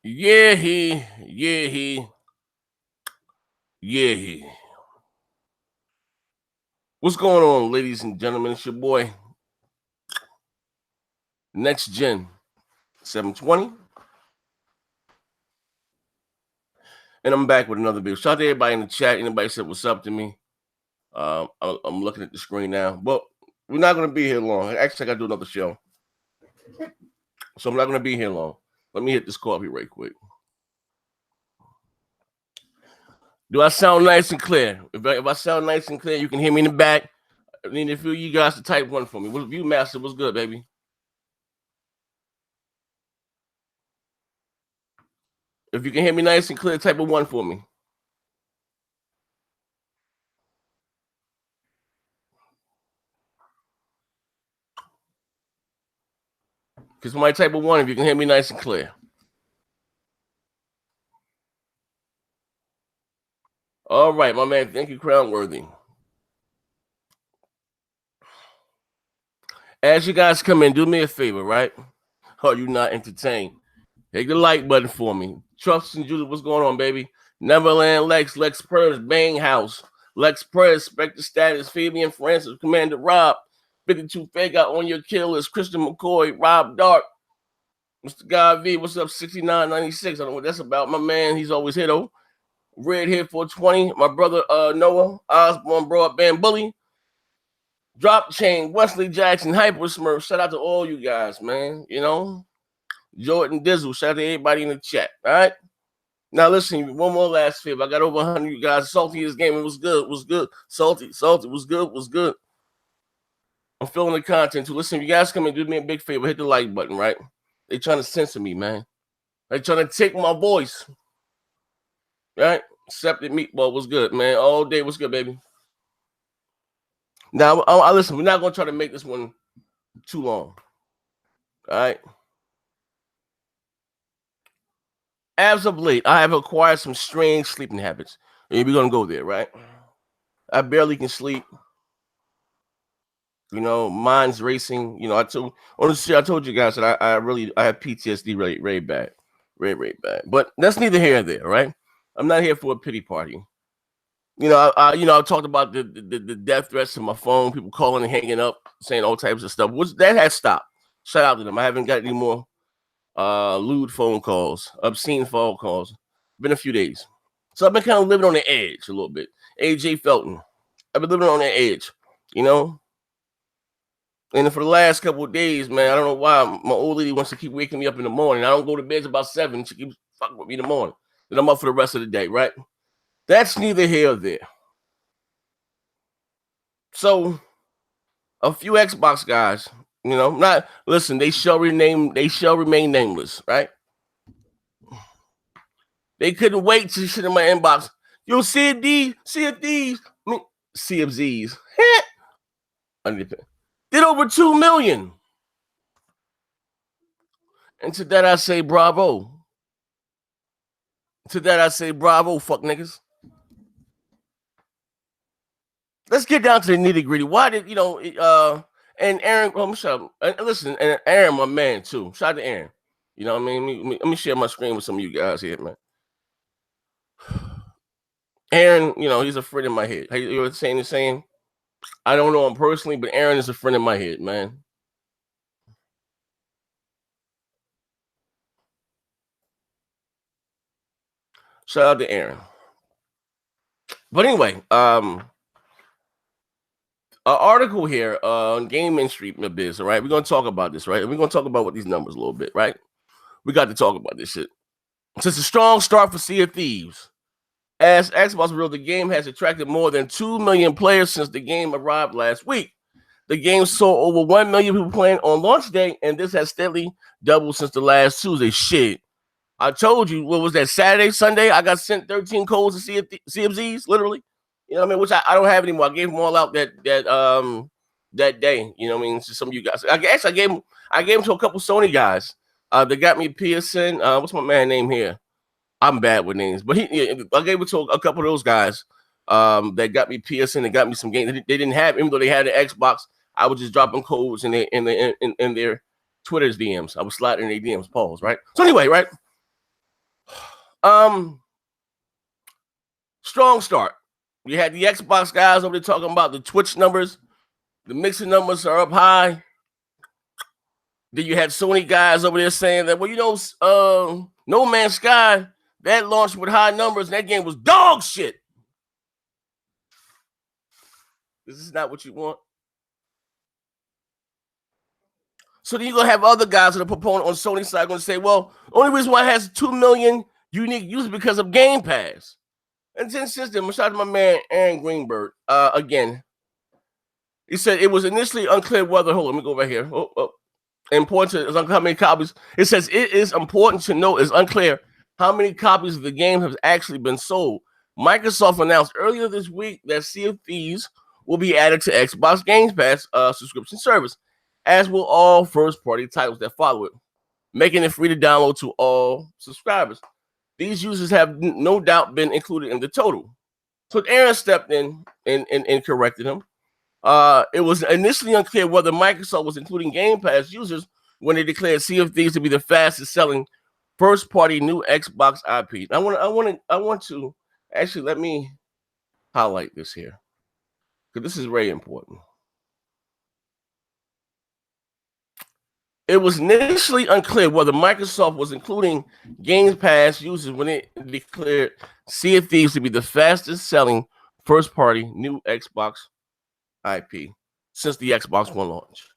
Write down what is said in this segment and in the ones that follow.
Yeah, he. What's going on, ladies and gentlemen? It's your boy, Next Gen 720. And I'm back with another video. Shout out to everybody in the chat. Anybody said what's up to me. I'm looking at the screen now. But we're not going to be here long. Actually, I got to do another show. So I'm not going to be here long. Let me hit this coffee right quick. Do I sound nice and clear? If I sound nice and clear, you can hear me in the back. I need a few of you guys to type one for me. What's Viewmaster? What's good, baby? If you can hear me nice and clear, type a one for me. Because somebody type a one if you can hear me nice and clear. All right, my man. Thank you, Crownworthy. As you guys come in, do me a favor, right? Are you not entertained? Hit the like button for me. Trust and Julie, what's going on, baby? Neverland Lex, Lex Purrs, Bang House, Lex Purrs, Spectre Status, Fabian Francis, Commander Rob, 52 Fake Out on Your Killers, Christian McCoy, Rob Dark, Mr. God V, what's up, 6996? I don't know what that's about. My man, he's always here, though. Red here 420, my brother Noah, Osborne, Broadband, Bully, Drop Chain, Wesley Jackson, Hyper Smurf. Shout out to all you guys, man. You know, Jordan Dizzle. Shout out to everybody in the chat. All right. Now listen, one more last favor. I got over 100 of you guys. Salty this game. It was good. Was good. Salty was good. Was good. I'm feeling the content too. Listen, if you guys come and do me a big favor, hit the like button, right? They trying to censor me, man. They trying to take my voice. Right? Accepted meatball was good, man. All day was good, baby. Now, I listen, we're not going to try to make this one too long. All right? As of late, I have acquired some strange sleeping habits. And we're going to go there, right? I barely can sleep. You know, mind's racing. You know, I told you guys that I have PTSD really bad. Very bad. But that's neither here nor there, right? I'm not here for a pity party. You know, I talked about the death threats to my phone, people calling and hanging up, saying all types of stuff. That has stopped. Shout out to them. I haven't got any more lewd phone calls, obscene phone calls. Been a few days. So I've been kind of living on the edge a little bit. AJ Felton. I've been living on the edge, you know? And for the last couple of days, man, I don't know why my old lady wants to keep waking me up in the morning. I don't go to bed about 7. She keeps fucking with me in the morning. Then I'm up for the rest of the day, right? That's neither here nor there. So, a few Xbox guys, you know, they shall remain nameless, right? They couldn't wait to shit in my inbox. Yo, Sea of Thieves, Sea of Z's. Did over 2 million. And to that I say bravo. Fuck niggas. Let's get down to the nitty gritty. Why did, and Aaron, shut up. And listen, and Aaron, my man, too. Shout out to Aaron. You know what I mean? Let me share my screen with some of you guys here, man. Aaron, you know, he's a friend in my head. You were saying the same? I don't know him personally, but Aaron is a friend in my head, man. Shout out to Aaron. But anyway, an article here on Game Industry Biz, all right? We're going to talk about this, right? We're going to talk about what these numbers a little bit, right? We got to talk about this shit. Since a strong start for Sea of Thieves, as Xbox revealed, the game has attracted more than 2 million players since the game arrived last week. The game saw over 1 million people playing on launch day, and this has steadily doubled since the last Tuesday. Shit. I told you, what was that, Saturday, Sunday? I got sent 13 codes to CFZs, literally. You know what I mean? Which I don't have anymore. I gave them all out that day. You know what I mean? To some of you guys. I guess I gave them to a couple Sony guys. They got me Pearson. What's my man name here? I'm bad with names, but I gave it to a couple of those guys. That got me Pearson. They got me some games. They didn't have, even though they had an Xbox. I was just dropping codes in their Twitter's DMs. I was sliding in their DMs. Pause. Right. So anyway, right. Strong start. You had the Xbox guys over there talking about the Twitch numbers. The mixing numbers are up high. Then you had Sony guys over there saying that, well, you know, No Man's Sky, that launched with high numbers, and that game was dog shit. This is not what you want. So then you're going to have other guys that are proponent on Sony's side going to say, well, only reason why it has 2 million unique users because of Game Pass. And then since then, shout out to my man, Aaron Greenberg. Again, he said it was initially unclear whether, hold on, let me go right here. Important to how many copies. It says it is important to note it's unclear how many copies of the game have actually been sold. Microsoft announced earlier this week that Sea of Thieves will be added to Xbox Game Pass subscription service, as will all first-party titles that follow it, making it free to download to all subscribers. These users have no doubt been included in the total. So Aaron stepped in and corrected him. It was initially unclear whether Microsoft was including Game Pass users when they declared Sea of Thieves to be the fastest selling first-party new Xbox IP. I want to actually let me highlight this here because this is very important. It was initially unclear whether Microsoft was including Game Pass users when it declared Sea of Thieves to be the fastest selling first-party new Xbox IP since the Xbox One launch.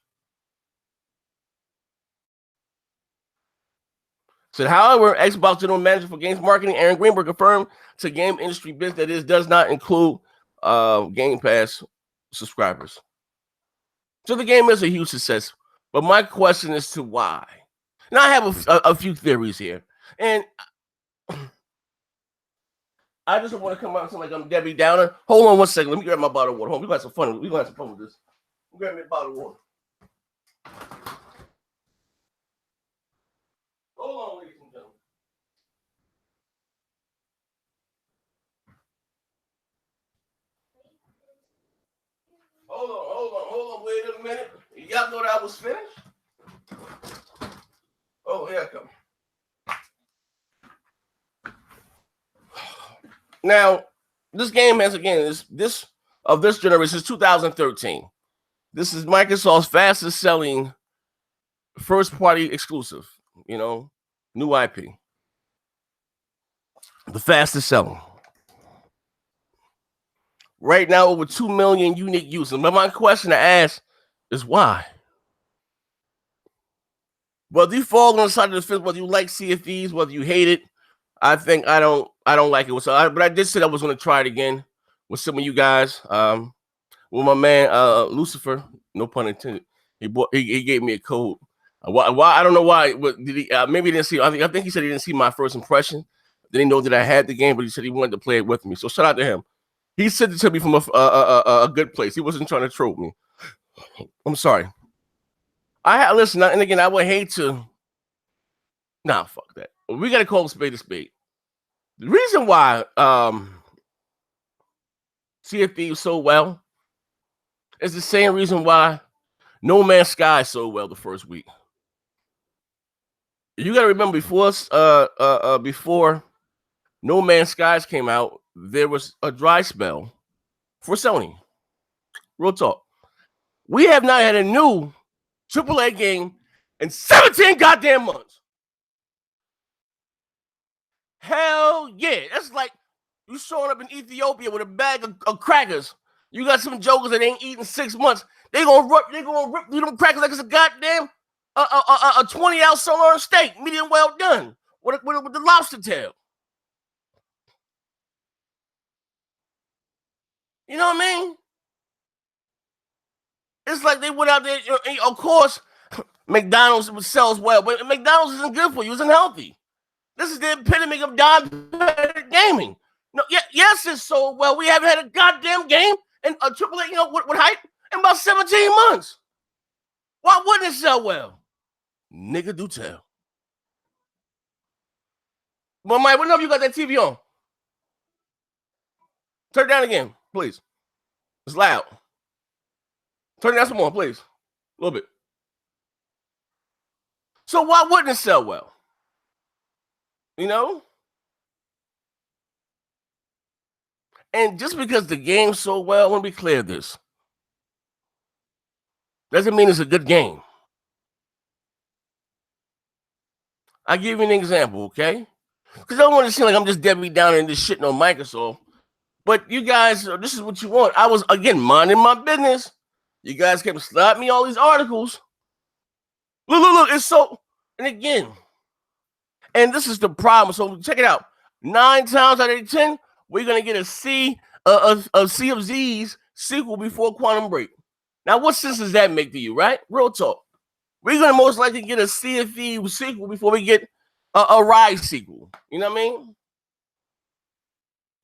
So, however, Xbox General Manager for Games Marketing, Aaron Greenberg, confirmed to Game Industry Biz that it does not include Game Pass subscribers. So the game is a huge success. But my question is to why. Now, I have a few theories here. And I just don't want to come out and sound like I'm Debbie Downer. Hold on one second. Let me grab my bottle of water. Hold on. We're going to have some fun. We're going to have some fun with this. Grab me a bottle of water. Hold on, ladies and gentlemen. Hold on. Wait a minute. Y'all thought I was finished? Oh, here I come. Now, this game has, again, this of this generation is 2013. This is Microsoft's fastest selling first party exclusive, you know, new IP. The fastest selling. Right now, over 2 million unique users. But my question to ask is why? Whether you fall on the side of the fence, whether you like Sea of Thieves, whether you hate it, I think I don't like it. So, but I did say I was going to try it again with some of you guys. With my man Lucifer, no pun intended. He gave me a code. Why I don't know why. But did he? Maybe he didn't see. I think he said he didn't see my first impression. Didn't know that I had the game, but he said he wanted to play it with me. So shout out to him. He sent it to me from a good place. He wasn't trying to troll me. I'm sorry. Listen, and again, I would hate to. Nah, fuck that. We got to call a spade a spade. The reason why Sea of Thieves so well is the same reason why No Man's Sky sold well the first week. You got to remember before No Man's Skies came out, there was a dry spell for Sony. Real talk. We have not had a new AAA game in 17 goddamn months. Hell yeah. That's like you showing up in Ethiopia with a bag of crackers. You got some jokers that ain't eaten 6 months. They gonna rip through them crackers like it's a goddamn a 20-ounce sirloin steak, medium well done, with the lobster tail. You know what I mean? It's like they went out there. Of course, McDonald's sells well, but McDonald's isn't good for you. It's unhealthy. This is the epitome of diabetic gaming. No, yes, it's sold well. We haven't had a goddamn game and a AAA, you know, with hype in about 17 months. Why wouldn't it sell well? Nigga, do tell. But Mike, what number you got that TV on? Turn it down again, please. It's loud. Turn it down some more, please. A little bit. So why wouldn't it sell well? You know? And just because the game's so well, let me be clear this. Doesn't mean it's a good game. I'll give you an example, okay? Because I don't want to seem like I'm just Debbie Downer and just shitting on Microsoft. But you guys, this is what you want. I was, again, minding my business. You guys kept slapping me all these articles. Look, it's so, and again, and this is the problem. So check it out. 9 times out of 10, we're going to get a Sea of Z's sequel before Quantum Break. Now, what sense does that make to you, right? Real talk. We're going to most likely get a Sea of Thieves sequel before we get a Rise sequel. You know what I mean?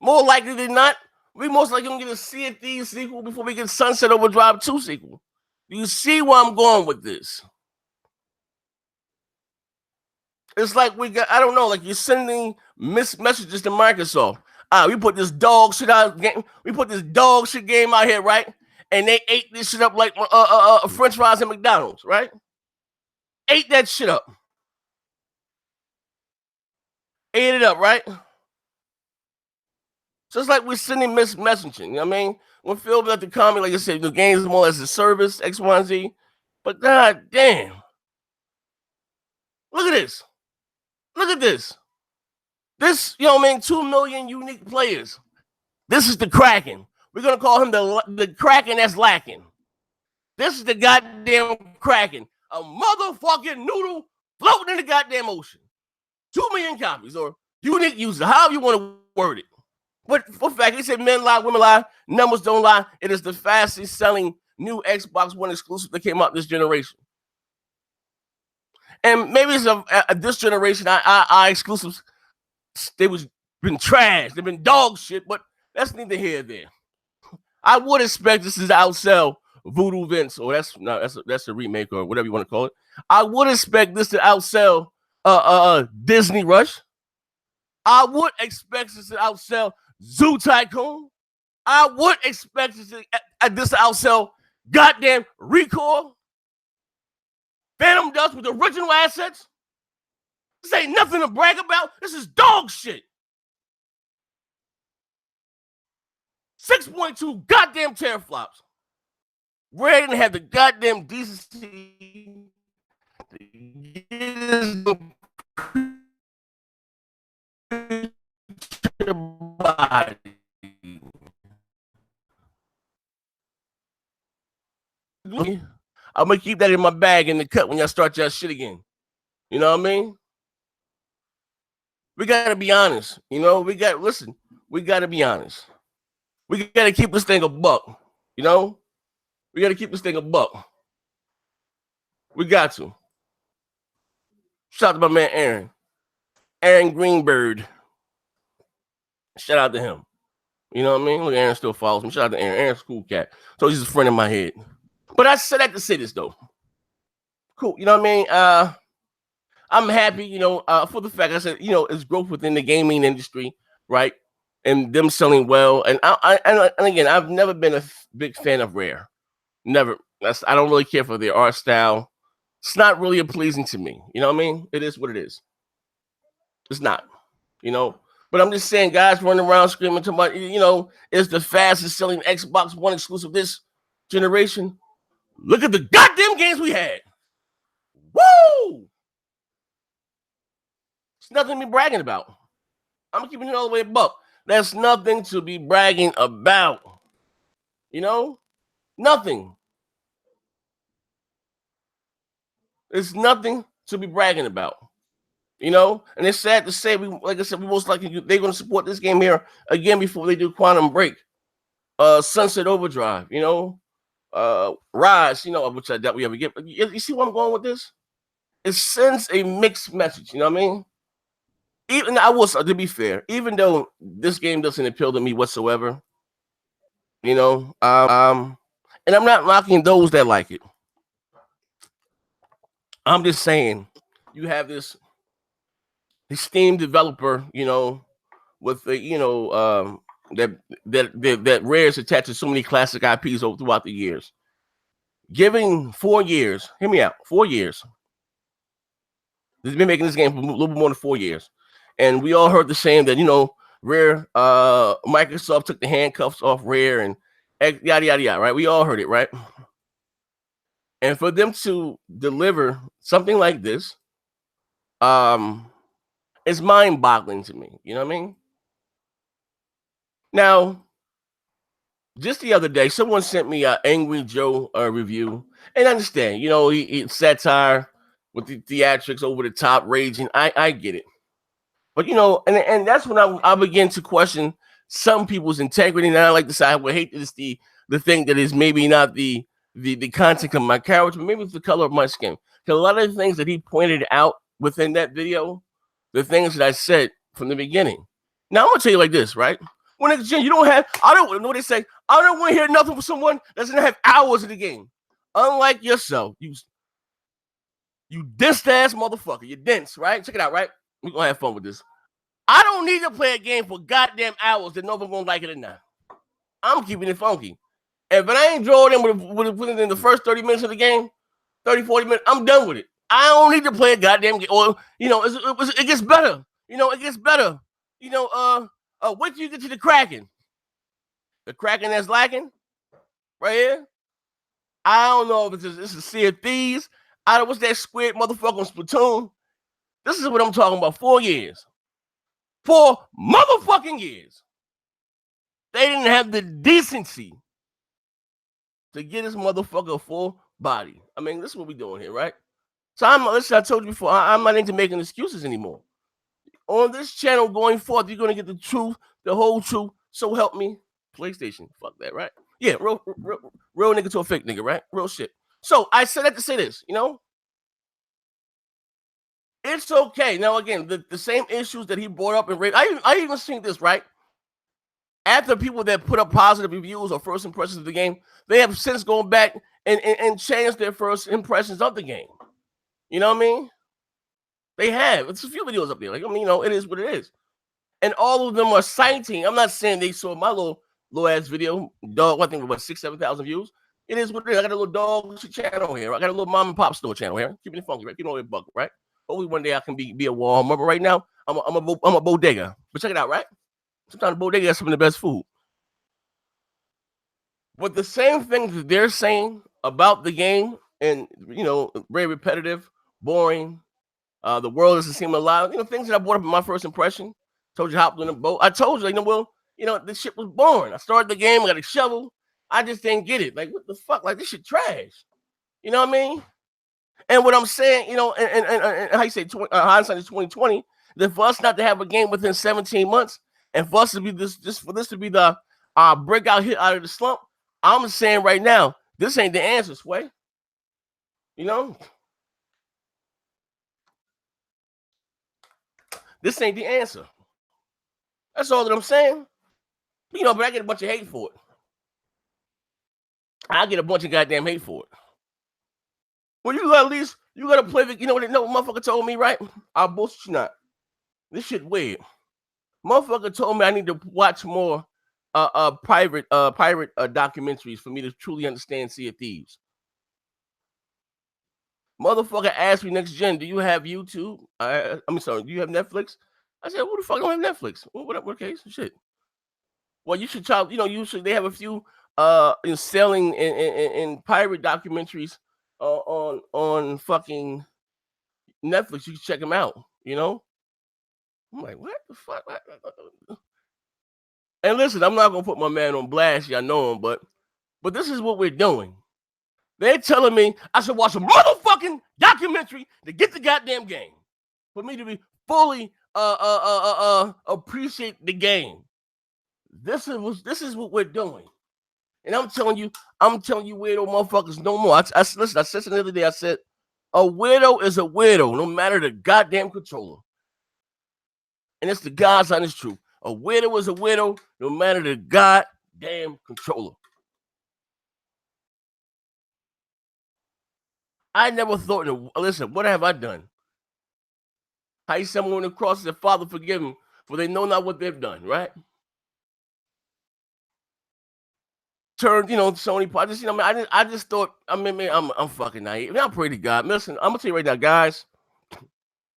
More likely than not, we most likely going to get a Sea of Thieves sequel before we get Sunset Overdrive 2 sequel. Do you see where I'm going with this? It's like we got, I don't know, like you're sending messages to Microsoft. We put this dog shit out game. We put this dog shit game out here, right? And they ate this shit up like French fries at McDonald's, right? Ate that shit up. Ate it up, right? So it's like we're sending messaging. You know what I mean? When Phil got the comment, like I said, the game is more as a service, X, Y, and Z. But god damn. Look at this. Look at this. This, you know what I mean? 2 million unique players. This is the Kraken. We're going to call him the Kraken that's lacking. This is the goddamn Kraken. A motherfucking noodle floating in the goddamn ocean. 2 million copies or unique users, however you want to word it. But for fact, he said men lie, women lie, numbers don't lie. It is the fastest selling new Xbox One exclusive that came out this generation. And maybe it's this generation, our exclusives, been trash. They've been dog shit, but that's neither here nor there. I would expect this is to outsell Voodoo Vince, or that's a remake or whatever you want to call it. I would expect this to outsell Disney Rush. I would expect this to outsell Zoo Tycoon. I would expect this to outsell goddamn Recoil. Phantom Dust with original assets. This ain't nothing to brag about. This is dog shit. 6.2 goddamn teraflops. Rare didn't have the goddamn decency to get body. I'm gonna keep that in my bag in the cut when y'all start y'all shit again. You know what I mean? We gotta be honest. You know, we gotta be honest. We gotta keep this thing a buck. You know? We gotta keep this thing a buck. We got to. Shout out to my man Aaron Greenberg. Shout out to him. You know what I mean? Look, Aaron still follows me. Shout out to Aaron. Aaron's a cool cat. So he's a friend in my head. But I said that to say this though. Cool. You know what I mean? I'm happy, you know, for the fact I said, you know, it's growth within the gaming industry, right? And them selling well. And and again, I've never been a big fan of Rare. Never. I don't really care for their art style. It's not really pleasing to me. You know what I mean? It is what it is. It's not, you know. But I'm just saying, guys running around screaming to my, you know, it's the fastest selling Xbox One exclusive this generation. Look at the goddamn games we had. Woo! It's nothing to be bragging about. I'm keeping it all the way buck. That's nothing to be bragging about. You know? Nothing. It's nothing to be bragging about. You know? And it's sad to say, like I said, we most likely they're going to support this game here again before they do Quantum Break. Sunset Overdrive, you know? Rise, you know, which I doubt we ever get. But you see where I'm going with this? It sends a mixed message, you know what I mean? Even I will, to be fair, even though this game doesn't appeal to me whatsoever, you know, and I'm not knocking those that like it. I'm just saying, you have this Steam developer, you know, with the, you know, that Rare's attached to so many classic IPs over throughout the years. Giving 4 years, hear me out, 4 years. They've been making this game for a little bit more than 4 years. And we all heard the saying that, you know, Rare, Microsoft took the handcuffs off Rare and yada yada yada, right? We all heard it, right? And for them to deliver something like this, it's mind-boggling to me. You know what I mean? Now, just the other day, someone sent me an Angry Joe review, and I understand, you know, he satire with the theatrics, over the top, raging. I get it, but you know, and that's when I begin to question some people's integrity. And I like to say I would hate this the thing that is maybe not the content of my character, but maybe it's the color of my skin. Because a lot of the things that he pointed out within that video, the things that I said from the beginning. Now I'm gonna tell you like this, right? When it's you don't have, I don't know what they say. I don't want to hear nothing from someone that doesn't have hours in the game. Unlike yourself, you dense ass motherfucker. You're dense, right? Check it out, right? We're gonna have fun with this. I don't need to play a game for goddamn hours that nobody's gonna like it or not. I'm keeping it funky. And if I ain't drawing in with it in the first 30 minutes of the game, 30, 40 minutes, I'm done with it. I don't need to play a goddamn game. Or, you know, it gets better. You know, it gets better. You know, wait till you get to the Kraken. The Kraken that's lacking right here. I don't know if it's a Sea of Thieves. I don't know what's that squid motherfucker on Splatoon. This is what I'm talking about. 4 years. 4 motherfucking years. They didn't have the decency to get this motherfucker a full body. I mean, this is what we're doing here, right? So listen, I told you before, I'm not into making excuses anymore. On this channel going forth, you're going to get the truth, the whole truth. So help me. PlayStation. Fuck that, right? Yeah, real nigga to a fake nigga, right? Real shit. So I said that to say this, you know? It's okay. Now, again, the same issues that he brought up and I even seen this, right? After people that put up positive reviews or first impressions of the game, they have since gone back and changed their first impressions of the game. You know what I mean? They have. It's a few videos up there. Like, I mean, you know, it is what it is. And all of them are citing. I'm not saying they saw my little ass video, dog. I think about 6,000, 7,000 views. It is what it is. I got a little dog channel here. I got a little mom and pop store channel here. Keeping it funky, right? You know, it buck, right? Hopefully one day I can be a Walmart. But right now, I'm a bodega. But check it out, right? Sometimes bodega has some of the best food. But the same things that they're saying about the game, and you know, very repetitive, boring. The world doesn't seem alive. You know, things that I brought up in my first impression. Told you hopped on a boat. I told you, you know, well, you know, this shit was boring. I started the game, I got a shovel. I just didn't get it. Like, what the fuck? Like, this shit trash. You know what I mean? And what I'm saying, you know, and how you say hindsight is 2020. That for us not to have a game within 17 months, and for us to be for this to be the breakout hit out of the slump, I'm saying right now, this ain't the answer, Sway. You know? This ain't the answer. That's all that I'm saying. You know, but I get a bunch of hate for it. I get a bunch of goddamn hate for it. Well, you got at least, you got to play the, you know what motherfucker told me, right? I'll bullshit you not. This shit weird. Motherfucker told me I need to watch more pirate documentaries for me to truly understand Sea of Thieves. Motherfucker asked me next gen, do you have YouTube? Sorry, do you have Netflix? I said, who the fuck don't have Netflix? What case? Shit. Well, you should try, you know, they have a few selling in pirate documentaries on fucking Netflix. You can check them out, you know? I'm like, what the fuck? And listen, I'm not gonna put my man on blast, y'all know him, but this is what we're doing. They're telling me I should watch a motherfucking documentary to get the goddamn game. For me to be fully appreciate the game. This is what we're doing. And I'm telling you weirdo motherfuckers no more. Listen, I said the other day, I said, a weirdo is a weirdo, no matter the goddamn controller. And it's the God's honest truth. A weirdo is a weirdo, no matter the goddamn controller. I never thought, listen, what have I done? How someone on the cross said, Father, forgive them, for they know not what they've done, right? Turned, you know, Sony. I just, you know, I just thought, I'm fucking naive. I pray to God. Listen, I'm gonna tell you right now, guys.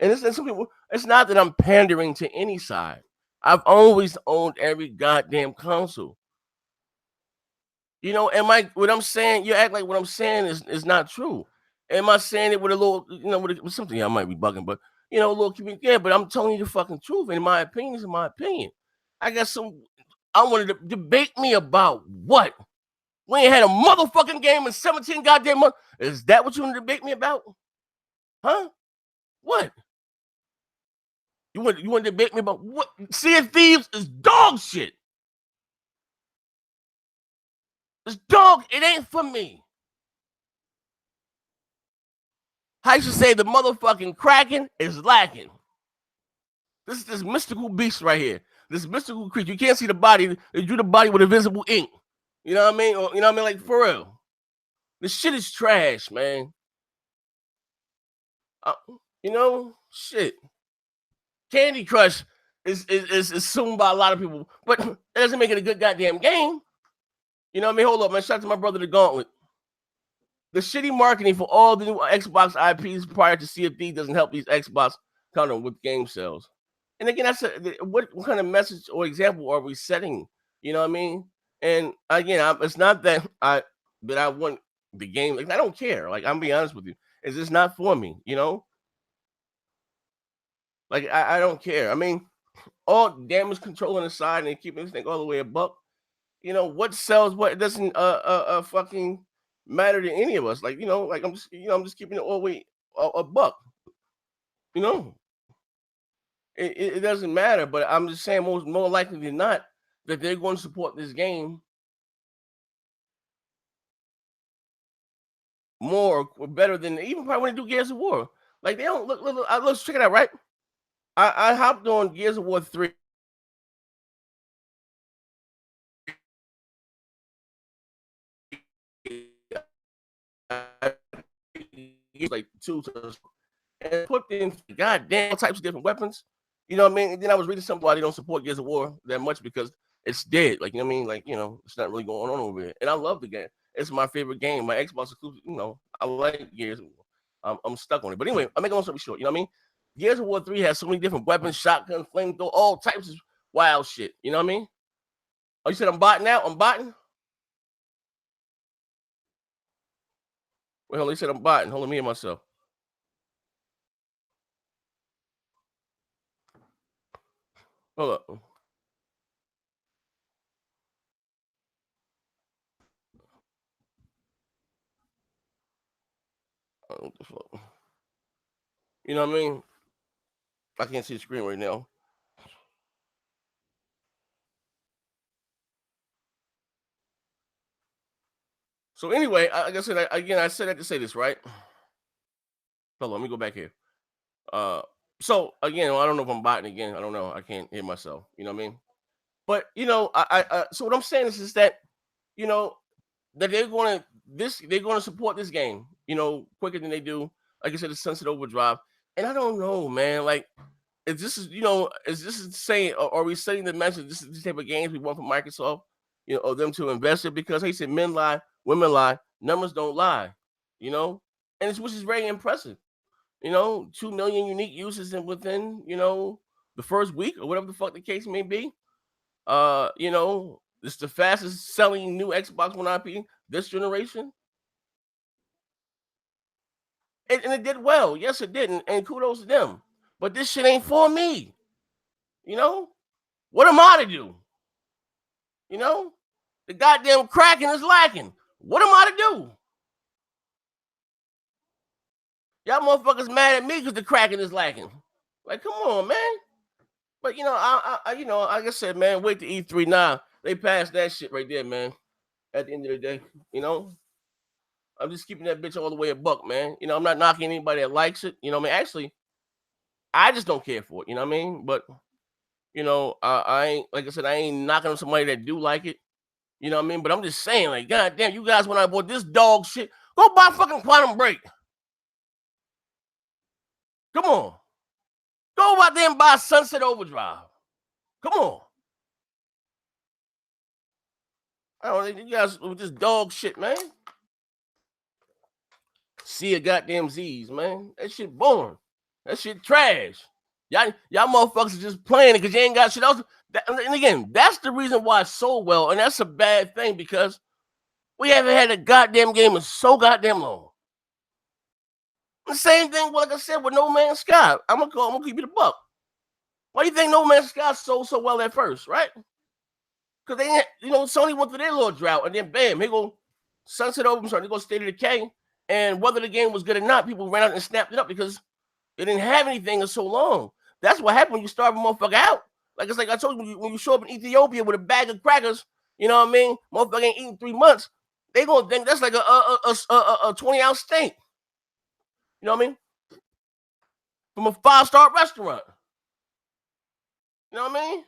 And some people, it's not that I'm pandering to any side. I've always owned every goddamn console. You know, what I'm saying, you act like what I'm saying is not true. Am I saying it with a little, you know, with something I might be bugging, but you know, a little yeah, but I'm telling you the fucking truth. And in my opinion, is in my opinion. I got some I wanted to debate me about what? We ain't had a motherfucking game in 17 goddamn months. Is that what you want to debate me about? Huh? What? You want to debate me about what? Sea of Thieves is dog shit. It's dog. It ain't for me. I should say the motherfucking Kraken is lacking. This is this mystical beast right here. This mystical creature. You can't see the body. They drew the body with invisible ink. You know what I mean? Or, you know what I mean? Like, for real. This shit is trash, man. You know, shit. Candy Crush is assumed by a lot of people, but it doesn't make it a good goddamn game. You know what I mean? Hold up, man. Shout out to my brother, the Gauntlet. The shitty marketing for all the new Xbox IPs prior to Sea of Thieves doesn't help these Xbox counter with game sales. And again, I said, what kind of message or example are we setting? You know what I mean? And again, it's not that I want the game. Like, I don't care. Like, I'm being honest with you. It's just not for me. You know? Like, I don't care. I mean, all damage controlling aside and keeping this thing all the way a buck. You know what sells what? It doesn't fucking matter to any of us. Like, you know, like I'm just keeping it all the way a buck. You know, it doesn't matter. But I'm just saying, more likely than not, that they're going to support this game more or better than even probably when they do Gears of War. Like, they don't look. Let's check it out, right? I hopped on Gears of War 3. Like 2 and put in goddamn types of different weapons. You know what I mean? And then I was reading something why they don't support Gears of War that much because it's dead. Like, you know what I mean? Like, you know, it's not really going on over here. And I love the game. It's my favorite game. My Xbox exclusive, you know, I like Gears of War. I'm stuck on it. But anyway, I'm making long story short. You know what I mean? Gears of War 3 has so many different weapons, shotguns, flamethrower, all types of wild shit. You know what I mean? Oh, you said I'm botting out? I'm botting? Wait, hold on. You said I'm botting. Hold on, me and myself. Hold up. What the fuck? You know what I mean? I can't see the screen right now. So anyway, like I said, I said that to say this, right? Hold on, let me go back here. So again, I don't know if I'm botting again. I don't know. I can't hear myself. You know what I mean? But you know, so what I'm saying is that, you know, that they're going to support this game, you know, quicker than they do. Like I said, the Sunset Overdrive, and I don't know, man. Like, is this saying, or are we setting the message? This is the type of games we want from Microsoft, you know, or them to invest in, because he said men lie, women lie, numbers don't lie, you know, and which is very impressive. You know, 2 million unique users within, you know, the first week or whatever the fuck the case may be. You know, it's the fastest selling new Xbox One IP this generation. And it did well. Yes, it did. And kudos to them. But this shit ain't for me. You know? What am I to do? You know? The goddamn Kraken is lacking. What am I to do? Y'all motherfuckers mad at me because the Kraken is lacking. Like, come on, man. But you know, you know, like I said, man, wait to E3 now. They passed that shit right there, man. At the end of the day, you know, I'm just keeping that bitch all the way a buck, man. You know, I'm not knocking anybody that likes it. You know what I mean? Actually, I just don't care for it. You know what I mean? But you know, I ain't, like I said, I ain't knocking on somebody that do like it. You know what I mean? But I'm just saying, like, goddamn, you guys, when I bought this dog shit, go buy fucking Quantum Break. Come on. Go out there and buy Sunset Overdrive. Come on. I don't think you guys with this dog shit, man. See a goddamn Z's, man. That shit boring. That shit trash. Y'all motherfuckers are just playing it because you ain't got shit else. And again, that's the reason why it's so well, and that's a bad thing because we haven't had a goddamn game in so goddamn long. The same thing, like I said, with No Man's Sky. I'm gonna keep you the buck. Why do you think No Man's Sky sold so well at first, right? Because they, Sony went through their little drought, and then bam, he go sunset over. They go State of Decay, and whether the game was good or not, people ran out and snapped it up because they didn't have anything in so long. That's what happened when you starve a motherfucker out. Like it's like I told you, when you show up in Ethiopia with a bag of crackers, you know what I mean? Motherfucker ain't eating 3 months. They gonna think that's like a 20-ounce steak. You know what I mean? From a 5-star restaurant. You know what I mean?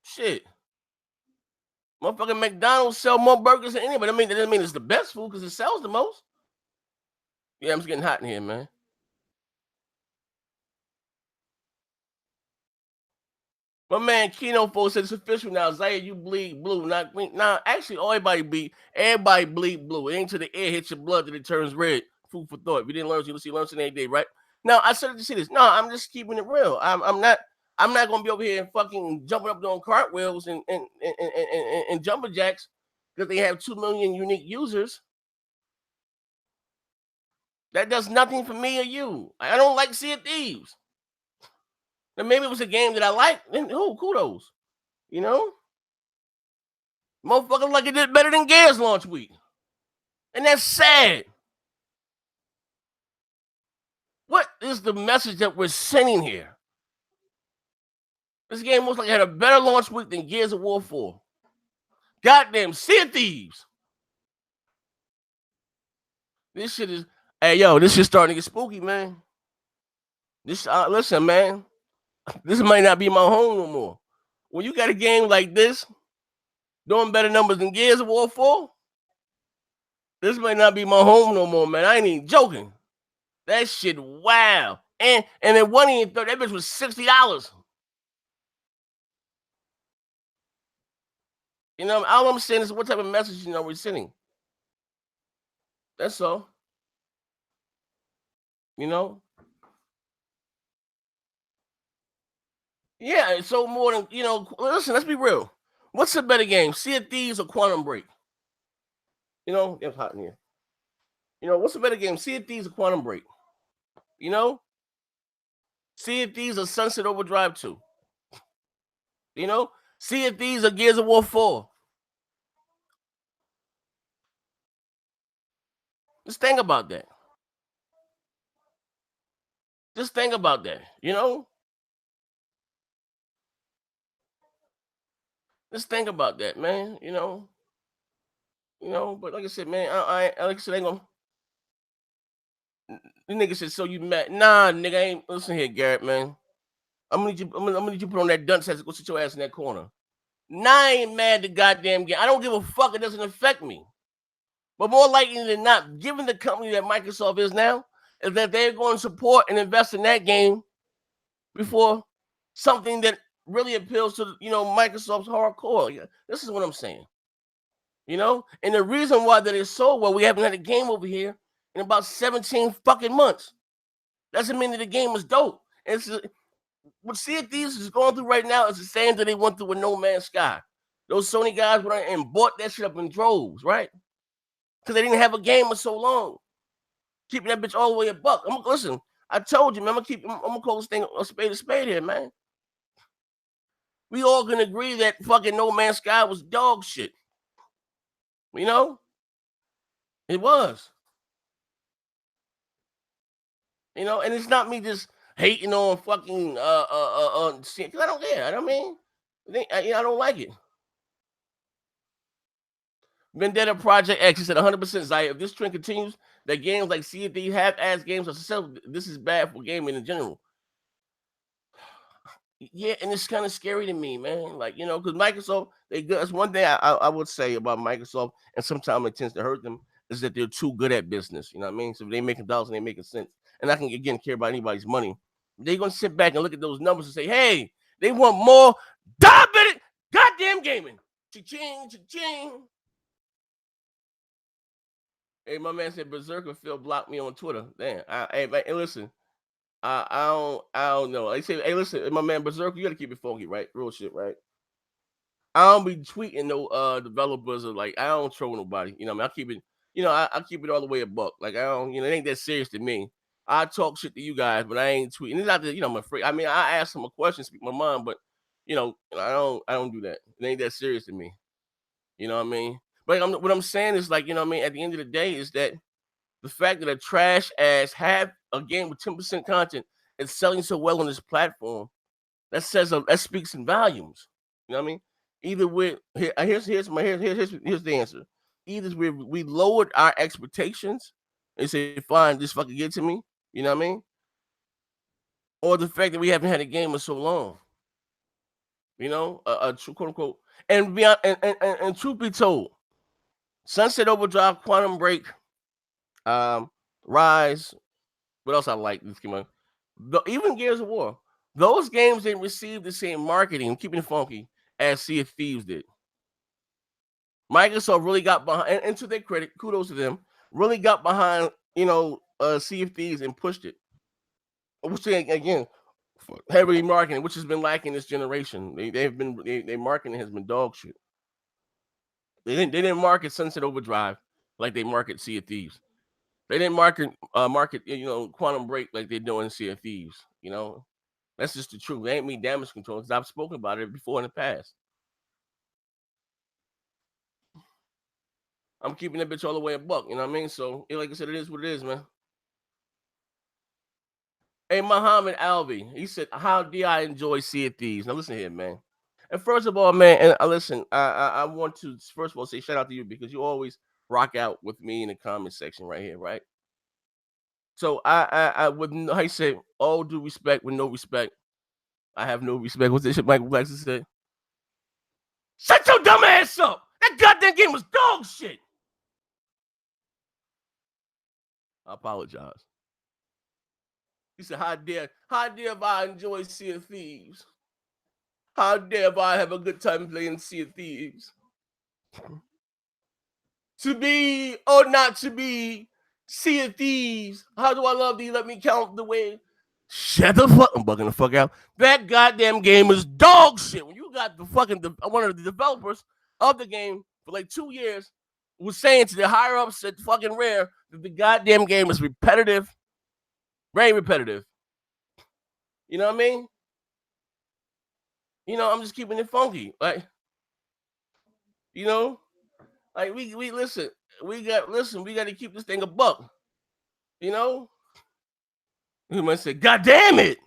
Shit. Motherfucking McDonald's sell more burgers than anybody. I mean, that doesn't mean it's the best food because it sells the most. Yeah, I'm just getting hot in here, man. My man Keno Fo said it's official now. Zaire, you bleed blue, not green. Nah, actually, everybody bleed blue. It ain't till the air hits your blood that it turns red. Food for thought. If you didn't learn, you'll see learn every day, right? Now, I said to see this. No, I'm just keeping it real. I'm not gonna be over here and fucking jumping up doing cartwheels and jumping jacks because they have 2 million unique users. That does nothing for me or you. I don't like Sea of Thieves. Now, maybe it was a game that I liked. Then kudos. You know? Motherfucker like it did better than Gears launch week. And that's sad. What is the message that we're sending here? This game most likely had a better launch week than Gears of War 4. Goddamn Sea of Thieves. This shit is, hey, yo, this shit starting to get spooky, man. This, listen, man. This might not be my home no more. When you got a game like this, doing better numbers than Gears of War 4, this might not be my home no more, man. I ain't even joking. That shit, wow. And it wasn't even 30. That bitch was $60. You know, all I'm saying is what type of message, we're sending. That's all. You know? Yeah, it's so more than, listen, let's be real. What's a better game, Sea of Thieves or Quantum Break? It's hot in here. What's a better game, Sea of Thieves or Quantum Break? Sea of Thieves or Sunset Overdrive 2? Sea of Thieves or Gears of War 4? Just think about that. Just think about that, Just think about that, man, but like I said, man, I like I said, I ain't gonna. The nigga said, so you mad? Nah, nigga, ain't. Listen here, Garrett, man. I'm gonna need you put on that dunce hat to go sit your ass in that corner. Nah, I ain't mad the goddamn game. I don't give a fuck. It doesn't affect me. But more likely than not, given the company that Microsoft is now, is that they're going to support and invest in that game before something that really appeals to, Microsoft's hardcore. This is what I'm saying. And the reason why that is so well, we haven't had a game over here in about 17 fucking months. Doesn't mean that the game was dope. It's what Sea of Thieves is going through right now is the same that they went through with No Man's Sky. Those Sony guys went out and bought that shit up in droves, right? Because they didn't have a game for so long. Keeping that bitch all the way a buck. Listen, I told you, man, I'm gonna call this thing a spade here, man. We all can agree that fucking No Man's Sky was dog shit. It was. And it's not me just hating on fucking shit. Cause I don't care. I don't like it. Vendetta Project X, he said 100% Zaire. If this trend continues, that games like Sea of Thieves, half-ass games are successful. This is bad for gaming in general. Yeah, and it's kind of scary to me, man. Like, because Microsoft, they good. That's one thing I would say about Microsoft, and sometimes it tends to hurt them, is that they're too good at business. You know what I mean? So if they making dollars and they making sense, and I can again care about anybody's money, they're gonna sit back and look at those numbers and say, hey, they want more diabetic goddamn gaming. Cha-ching, cha-ching. Hey, my man said Berserker Phil blocked me on Twitter. Damn. Hey, listen. I don't know. They say, hey, listen, my man Berserk, you gotta keep it funky, right? Real shit, right? I don't be tweeting no developers or like I don't troll nobody. You know, what I mean, I keep it, I keep it all the way a buck. Like I don't, it ain't that serious to me. I talk shit to you guys, but I ain't tweeting. It's not that, I'm afraid. I mean, I ask them a question, speak my mind, but I don't do that. It ain't that serious to me. You know what I mean? But what I'm saying is like, what I mean, at the end of the day, is that the fact that a trash ass have a game with 10% content is selling so well on this platform, that speaks in volumes. You know what I mean? Either here's the answer. Either we lowered our expectations and say, fine, just fucking get to me. You know what I mean? Or the fact that we haven't had a game in so long. A true quote unquote. And beyond, and truth be told, Sunset Overdrive, Quantum Break, Rise. What else I like this game? Even Gears of War. Those games didn't receive the same marketing, keeping it funky, as Sea of Thieves did. Microsoft really got behind, and to their credit, kudos to them, really got behind, Sea of Thieves and pushed it. Which again, heavily marketing, which has been lacking this generation. Their marketing has been dog shit. They didn't market Sunset Overdrive like they market Sea of Thieves. They didn't market Quantum Break like they're doing Sea of Thieves. That's just the truth. They ain't me damage control because I've spoken about it before in the past. I'm keeping that bitch all the way a buck. You know what I mean? So, like I said, it is what it is, man. Hey, Muhammad Alvi, he said, "How did I enjoy Sea of Thieves?" Now, listen here, man. And first of all, man, and listen, I want to first of all say shout out to you because you always rock out with me in the comment section right here, right? So I with I say all due respect with no respect. I have no respect. What's this shit Michael Blackson said? Shut your dumb ass up! That goddamn game was dog shit. I apologize. He said, how dare I enjoy Sea of Thieves? How dare I have a good time playing Sea of Thieves? To be or not to be Sea of Thieves. How do I love thee? Let me count the way. Shut the fuck. I'm bugging the fuck out. That goddamn game is dog shit. When you got one of the developers of the game for like 2 years was saying to the higher ups at fucking Rare that the goddamn game is repetitive, very repetitive. You know what I mean? I'm just keeping it funky. Like, like we listen. We got to keep this thing a buck. You might say, God damn it.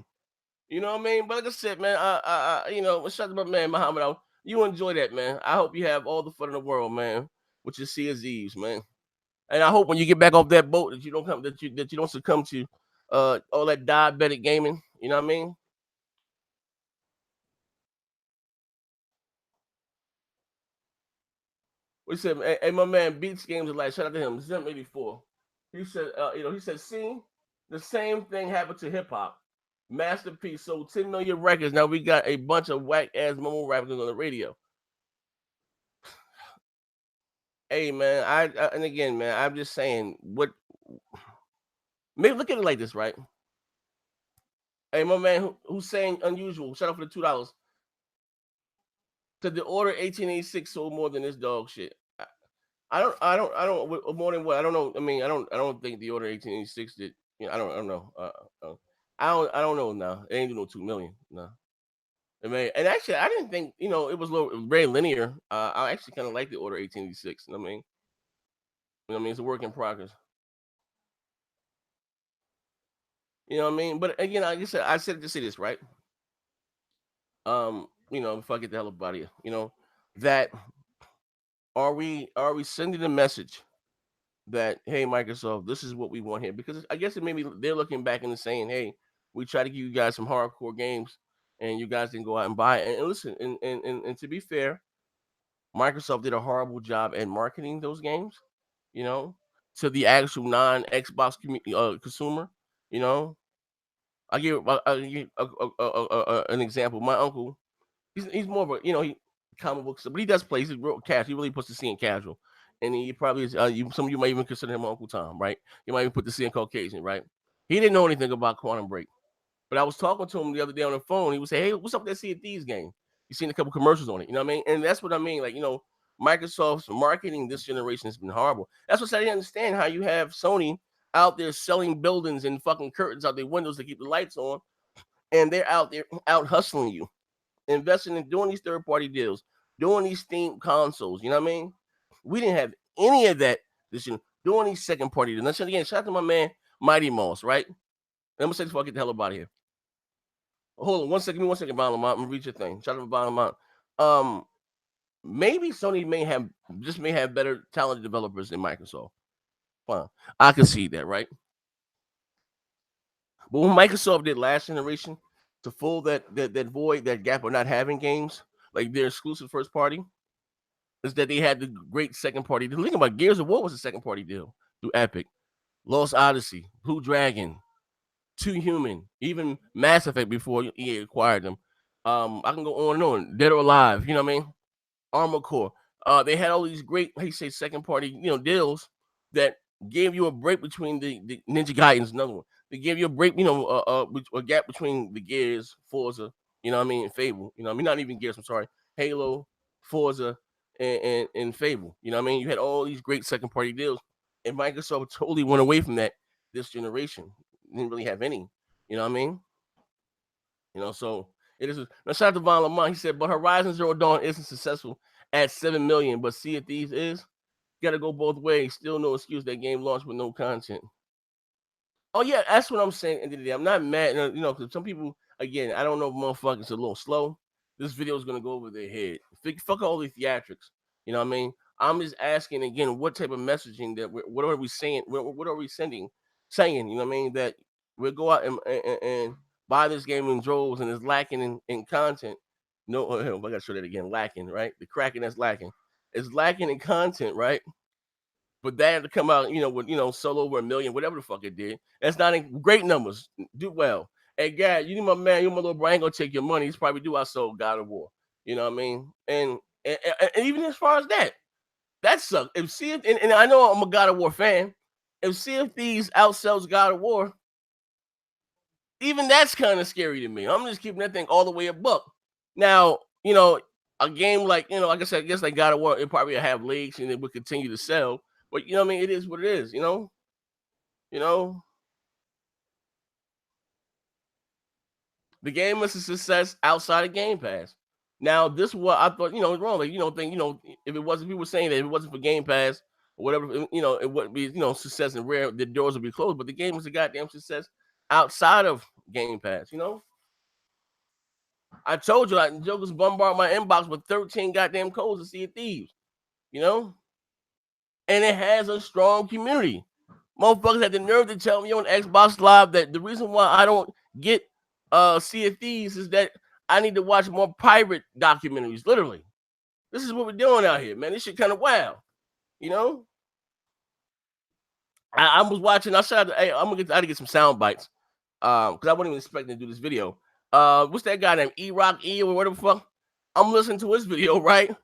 You know what I mean? But like I said, man, shout out to my man Muhammad. You enjoy that, man. I hope you have all the fun in the world, man, with your Sea of Thieves, man. And I hope when you get back off that boat that you don't succumb to all that diabetic gaming. You know what I mean? We said, hey, my man Beats Games of Life. Shout out to him. Zim84. He said, see, the same thing happened to hip hop. Masterpiece sold 10 million records. Now we got a bunch of whack ass mumble rappers on the radio. Hey man, and again, man, I'm just saying maybe look at it like this, right? Hey, my man who's saying unusual, shout out for the $2. To the order 1886 sold more than this dog shit. I don't more than what I don't know. I mean, I don't think the order 1886 did. I don't know. I don't know now. It ain't no 2 million. No. I mean, and actually, I didn't think it was very linear. I actually kind of like the order 1886. You know what I mean? It's a work in progress. You know what I mean? But again, like I said to say this, right? If I get the hell up out of here, that are we sending a message that, hey, Microsoft, this is what we want here? Because I guess it maybe they're looking back and saying, hey, we try to give you guys some hardcore games and you guys didn't go out and buy it. And listen, and to be fair, Microsoft did a horrible job at marketing those games, to the actual non-Xbox consumer. I'll give an example. My uncle, he's more of a he comic books, but he does play. He's real casual. He really puts the C in casual, and he probably is. Some of you might even consider him Uncle Tom, right? You might even put the C in Caucasian, right? He didn't know anything about Quantum Break. But I was talking to him the other day on the phone. He would say, "Hey, what's up with that Sea of Thieves game? You seen a couple commercials on it, you know what I mean?" And that's what I mean. Like, Microsoft's marketing this generation has been horrible. That's what I didn't understand, how you have Sony out there selling buildings and fucking curtains out their windows to keep the lights on, and they're out there out hustling you, investing in doing these third-party deals, doing these Steam consoles. You know what I mean? We didn't have any of that this year. Doing these second-party deals. Now, again, shout out to my man Mighty Moss, right? I'm gonna say this before I get the hell up out of here. Hold on 1 second. Give me 1 second, Bottom Out. I'm gonna read your thing. Shout out to Bottom Out. Maybe Sony may have better talented developers than Microsoft. Fine, I can see that, right? But what Microsoft did last generation to fill that void, that gap of not having games, like their exclusive first party, is that they had the great second party. The thing about Gears of War was a second party deal through Epic, Lost Odyssey, Blue Dragon, Too Human, even Mass Effect before EA acquired them. I can go on and on. Dead or Alive, you know what I mean? Armored Core. They had all these great, how you say, second party, deals that gave you a break between the Ninja Gaiden's another one. They gave you a break, a gap between the Gears, Forza, you know what I mean, and Fable. You know what I mean? Not even Gears, I'm sorry. Halo, Forza, and Fable. You know what I mean? You had all these great second party deals, and Microsoft totally went away from that this generation. Didn't really have any. You know what I mean? So it is. Now, shout out to Von Lamont. He said, but Horizon Zero Dawn isn't successful at 7 million, but Sea of Thieves is. Got to go both ways. Still no excuse that game launched with no content. Oh, yeah, that's what I'm saying. End of the day, I'm not mad, because some people, again, I don't know if motherfuckers are a little slow. This video is going to go over their head. Fuck all the theatrics. You know what I mean? I'm just asking, again, what type of messaging what are we saying? What are we saying, you know what I mean? That we'll go out and buy this game in droves and it's lacking in content. No, I got to show that again. Lacking, right? The cracking that's lacking. It's lacking in content, right? But that had to come out, with sell over 1 million, whatever the fuck it did. That's not in great numbers. Do well. Hey, God, you my man, you my little bro, I ain't gonna take your money. He's probably do I sold God of War. You know what I mean? And even as far as that sucks. If Sea of, and I know I'm a God of War fan. If Sea of Thieves outsells God of War, even that's kind of scary to me. I'm just keeping that thing all the way a buck. Now, a game like, like I said, I guess like God of War, it probably have legs and it would continue to sell. But you know what I mean? It is what it is, The game was a success outside of Game Pass. Now, this is what I thought, wrong. Like, if it wasn't, people were saying that if it wasn't for Game Pass or whatever, it wouldn't be, success and rare, the doors would be closed. But the game was a goddamn success outside of Game Pass, I told you, like, jokers bombard my inbox with 13 goddamn codes to Sea of Thieves, And it has a strong community. Motherfuckers had the nerve to tell me on Xbox Live that the reason why I don't get Sea of Thieves is that I need to watch more pirate documentaries. Literally, this is what we're doing out here, man. This shit kind of wild, I was watching. I said, "Hey, I got to get some sound bites because I wasn't even expecting to do this video." What's that guy named E-Rock E or whatever the fuck? I'm listening to his video, right?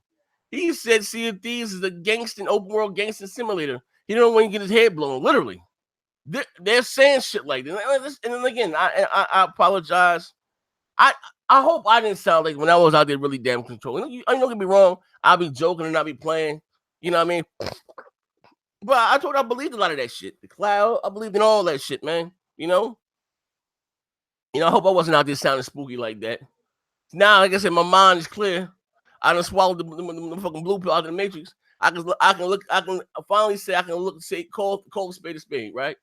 He said Sea of Thieves is a open world gangster simulator. He don't want to get his head blown, literally. They're saying shit like this. And then again, I apologize. I hope I didn't sound like when I was out there really damn controlling. Don't get me wrong. I'll be joking and I'll be playing. You know what I mean? But I told you I believed a lot of that shit. The cloud, I believed in all that shit, man. I hope I wasn't out there sounding spooky like that. Now, like I said, my mind is clear. I done swallowed the fucking blue pill out of the Matrix. I can finally say call spade a spade, right?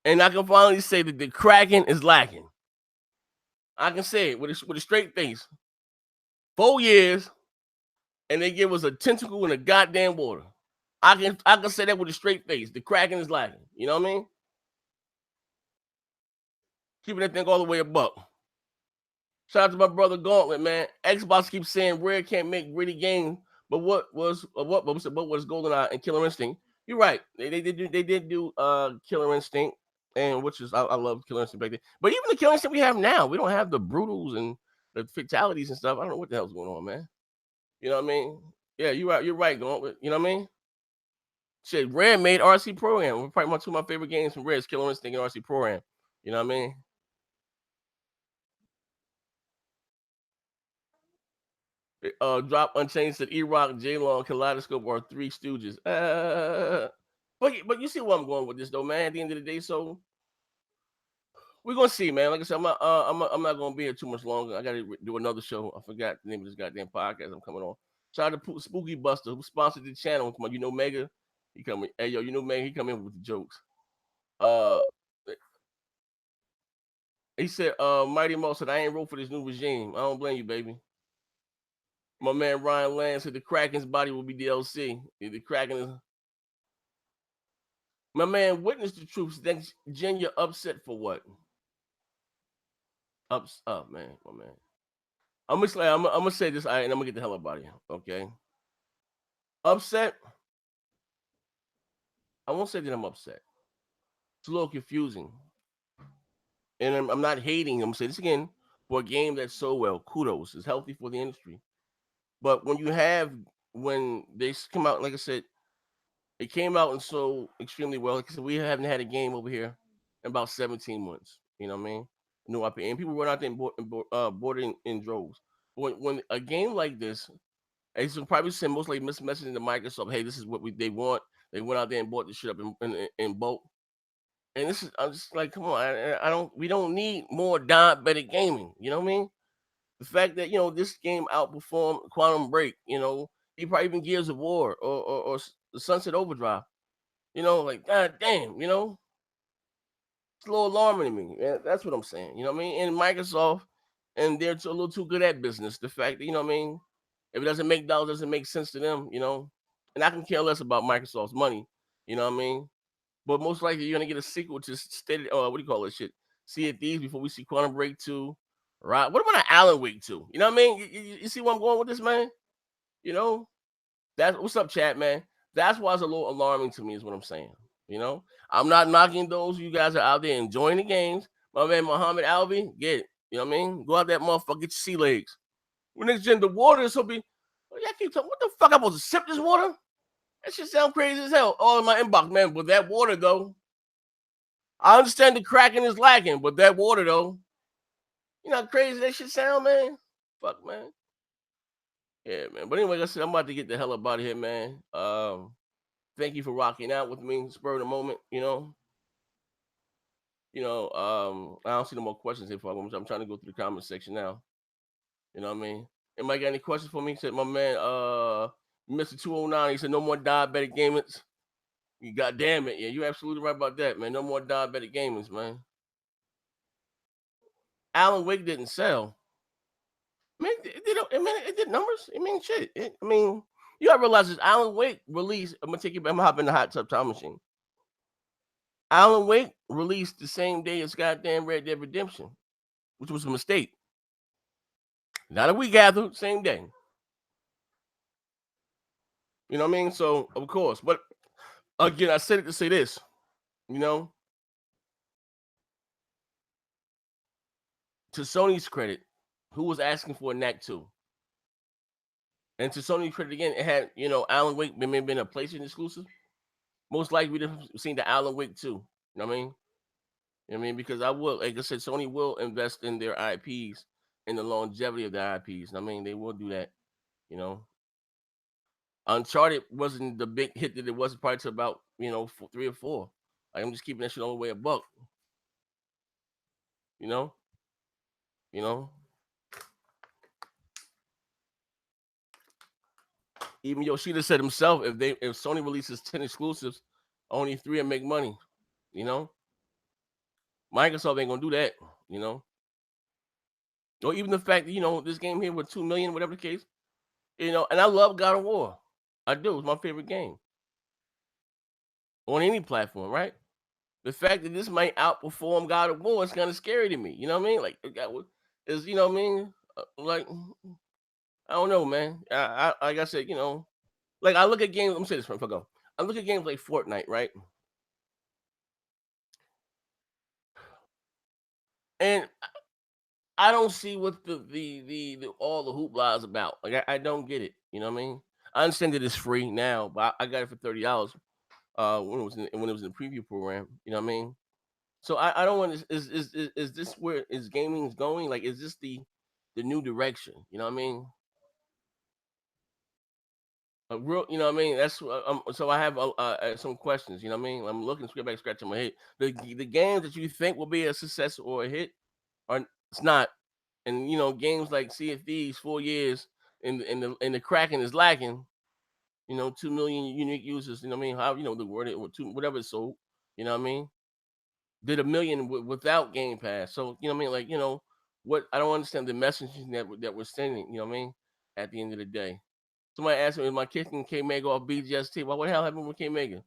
And I can finally say that the Kraken is lacking. I can say it with a straight face. 4 years, and they give us a tentacle in the goddamn water. I can say that with a straight face. The Kraken is lacking. You know what I mean? Keeping that thing all the way a buck. Shout out to my brother Gauntlet, man. Xbox keeps saying Rare can't make gritty games, but what was GoldenEye and Killer Instinct? You're right. They did do Killer Instinct, and which is I love Killer Instinct back then. But even the Killer Instinct we have now, we don't have the brutals and the fatalities and stuff. I don't know what the hell's going on, man. You know what I mean? Yeah, you're right, Gauntlet. You know what I mean? Shit, Rare made RC Program. Probably two of my favorite games from Rare is Killer Instinct and RC Program. You know what I mean? Drop Unchained said E-Rock, J-Long, Kaleidoscope are Three Stooges. But you see where I'm going with this though, man. At the end of the day, so we're gonna see, man. Like I said, I'm not gonna be here too much longer. I gotta do another show. I forgot the name of this goddamn podcast I'm coming on. Shout out to Spooky Buster, who sponsored the channel. Come on, you know Mega. He coming. Hey yo, you know Mega. He come in with the jokes. He said, Mighty Mo said, I ain't roll for this new regime. I don't blame you, baby. My man Ryan Land said the Kraken's body will be DLC. The Kraken is. My man witnessed the troops. Then Jenya upset for what? Man, my man. I'm gonna say this, and I'm gonna get the hell up out of here. Okay. Upset. I won't say that I'm upset. It's a little confusing. And I'm not hating. I'm saying this again for a game that's so well. Kudos. It's healthy for the industry. But when they come out, like I said, it came out and so extremely well. Like I said, we haven't had a game over here in about 17 months. You know what I mean? No IP. And people run out there and board in droves. When a game like this, it's probably send most likely messaging to Microsoft, hey, this is what they want. They went out there and bought the shit up in bulk. And this is, I'm just like, come on, we don't need more diabetic gaming. You know what I mean? The fact that, this game outperformed Quantum Break, he probably even Gears of War or the Sunset Overdrive, like, god damn, it's a little alarming to me. Yeah, that's what I'm saying. You know what I mean? And Microsoft, and they're a little too good at business. The fact that, you know what I mean? If it doesn't make dollars, doesn't make sense to them, and I can care less about Microsoft's money, you know what I mean? But most likely you're gonna get a sequel to what do you call it? Shit, Sea of Thieves before we see Quantum Break 2. Right? What about an Alan Wake 2? You know what I mean? You see where I'm going with this, man? That's what's up, chat, man. That's why it's a little alarming to me, is what I'm saying. I'm not knocking those you guys are out there enjoying the games. My man Muhammad Albi, get it. You know what I mean? Go out that motherfucker, get your sea legs. When next gen the water is so be, I keep talking. What the fuck? I'm supposed to sip this water? That shit sound crazy as hell. All in my inbox, man. But that water, though, I understand the Kraken is lacking, but that water, though, you know how crazy that shit sound, man? Fuck, man. Yeah, man. But anyway, like I said, I'm about to get the hell up out of here, man. Thank you for rocking out with me, spur of the moment, I don't see no more questions here. I'm trying to go through the comment section now. You know what I mean? Anybody got any questions for me? He said, my man, Mr. 209, he said, no more diabetic gamers. You goddamn it. Yeah, you're absolutely right about that, man. No more diabetic gamers, man. Alan Wake didn't sell. Man, it did numbers. I mean, shit. You gotta realize this. Alan Wake released. I'm gonna hop in the hot tub time machine. Alan Wake released the same day as goddamn Red Dead Redemption, which was a mistake. Not a week after, same day. You know what I mean? So of course, but again, I said it to say this. To Sony's credit, who was asking for a NAC 2? And to Sony's credit again, it had, Alan Wake been a PlayStation exclusive. Most likely we'd have seen the Alan Wake 2. You know what I mean? Because like I said, Sony will invest in their IPs and the longevity of their IPs. I mean, they will do that, Uncharted wasn't the big hit that it was probably to about, 3 or 4. Like, I'm just keeping that shit all the way a buck. You know? Even Yoshida said himself, if Sony releases 10 exclusives, only 3 will make money. Microsoft ain't gonna do that. Or even the fact that this game here with 2 million, whatever the case. And I love God of War. I do. It's my favorite game on any platform, right? The fact that this might outperform God of War is kind of scary to me. You know what I mean? Like, is you know what I mean? Like, I don't know, man. I like I said, like I look at games. Let me say this before I go. I look at games like Fortnite, right? And I don't see what the all the hoopla is about. Like I don't get it. You know what I mean? I understand that it's free now, but I got it for $30. When it was in the preview program. You know what I mean? So I don't want to. Is this where is gaming going? Like, is this the new direction? You know what I mean? Real, you know what I mean? That's so I have some questions. You know what I mean? I'm looking straight back, scratching my head. The games that you think will be a success or a hit are it's not. And you know, games like Sea of Thieves, 4 years, and the Kraken is lacking. You know, 2 million unique users. You know what I mean? How you know the word it or two whatever it's sold. You know what I mean? Did a million without Game Pass. So you know what I mean? Like you know what? I don't understand the messaging that we're sending. You know what I mean? At the end of the day. Somebody asked me, "Is my kicking K Mega off BGST?" Well, what the hell happened with K Mega?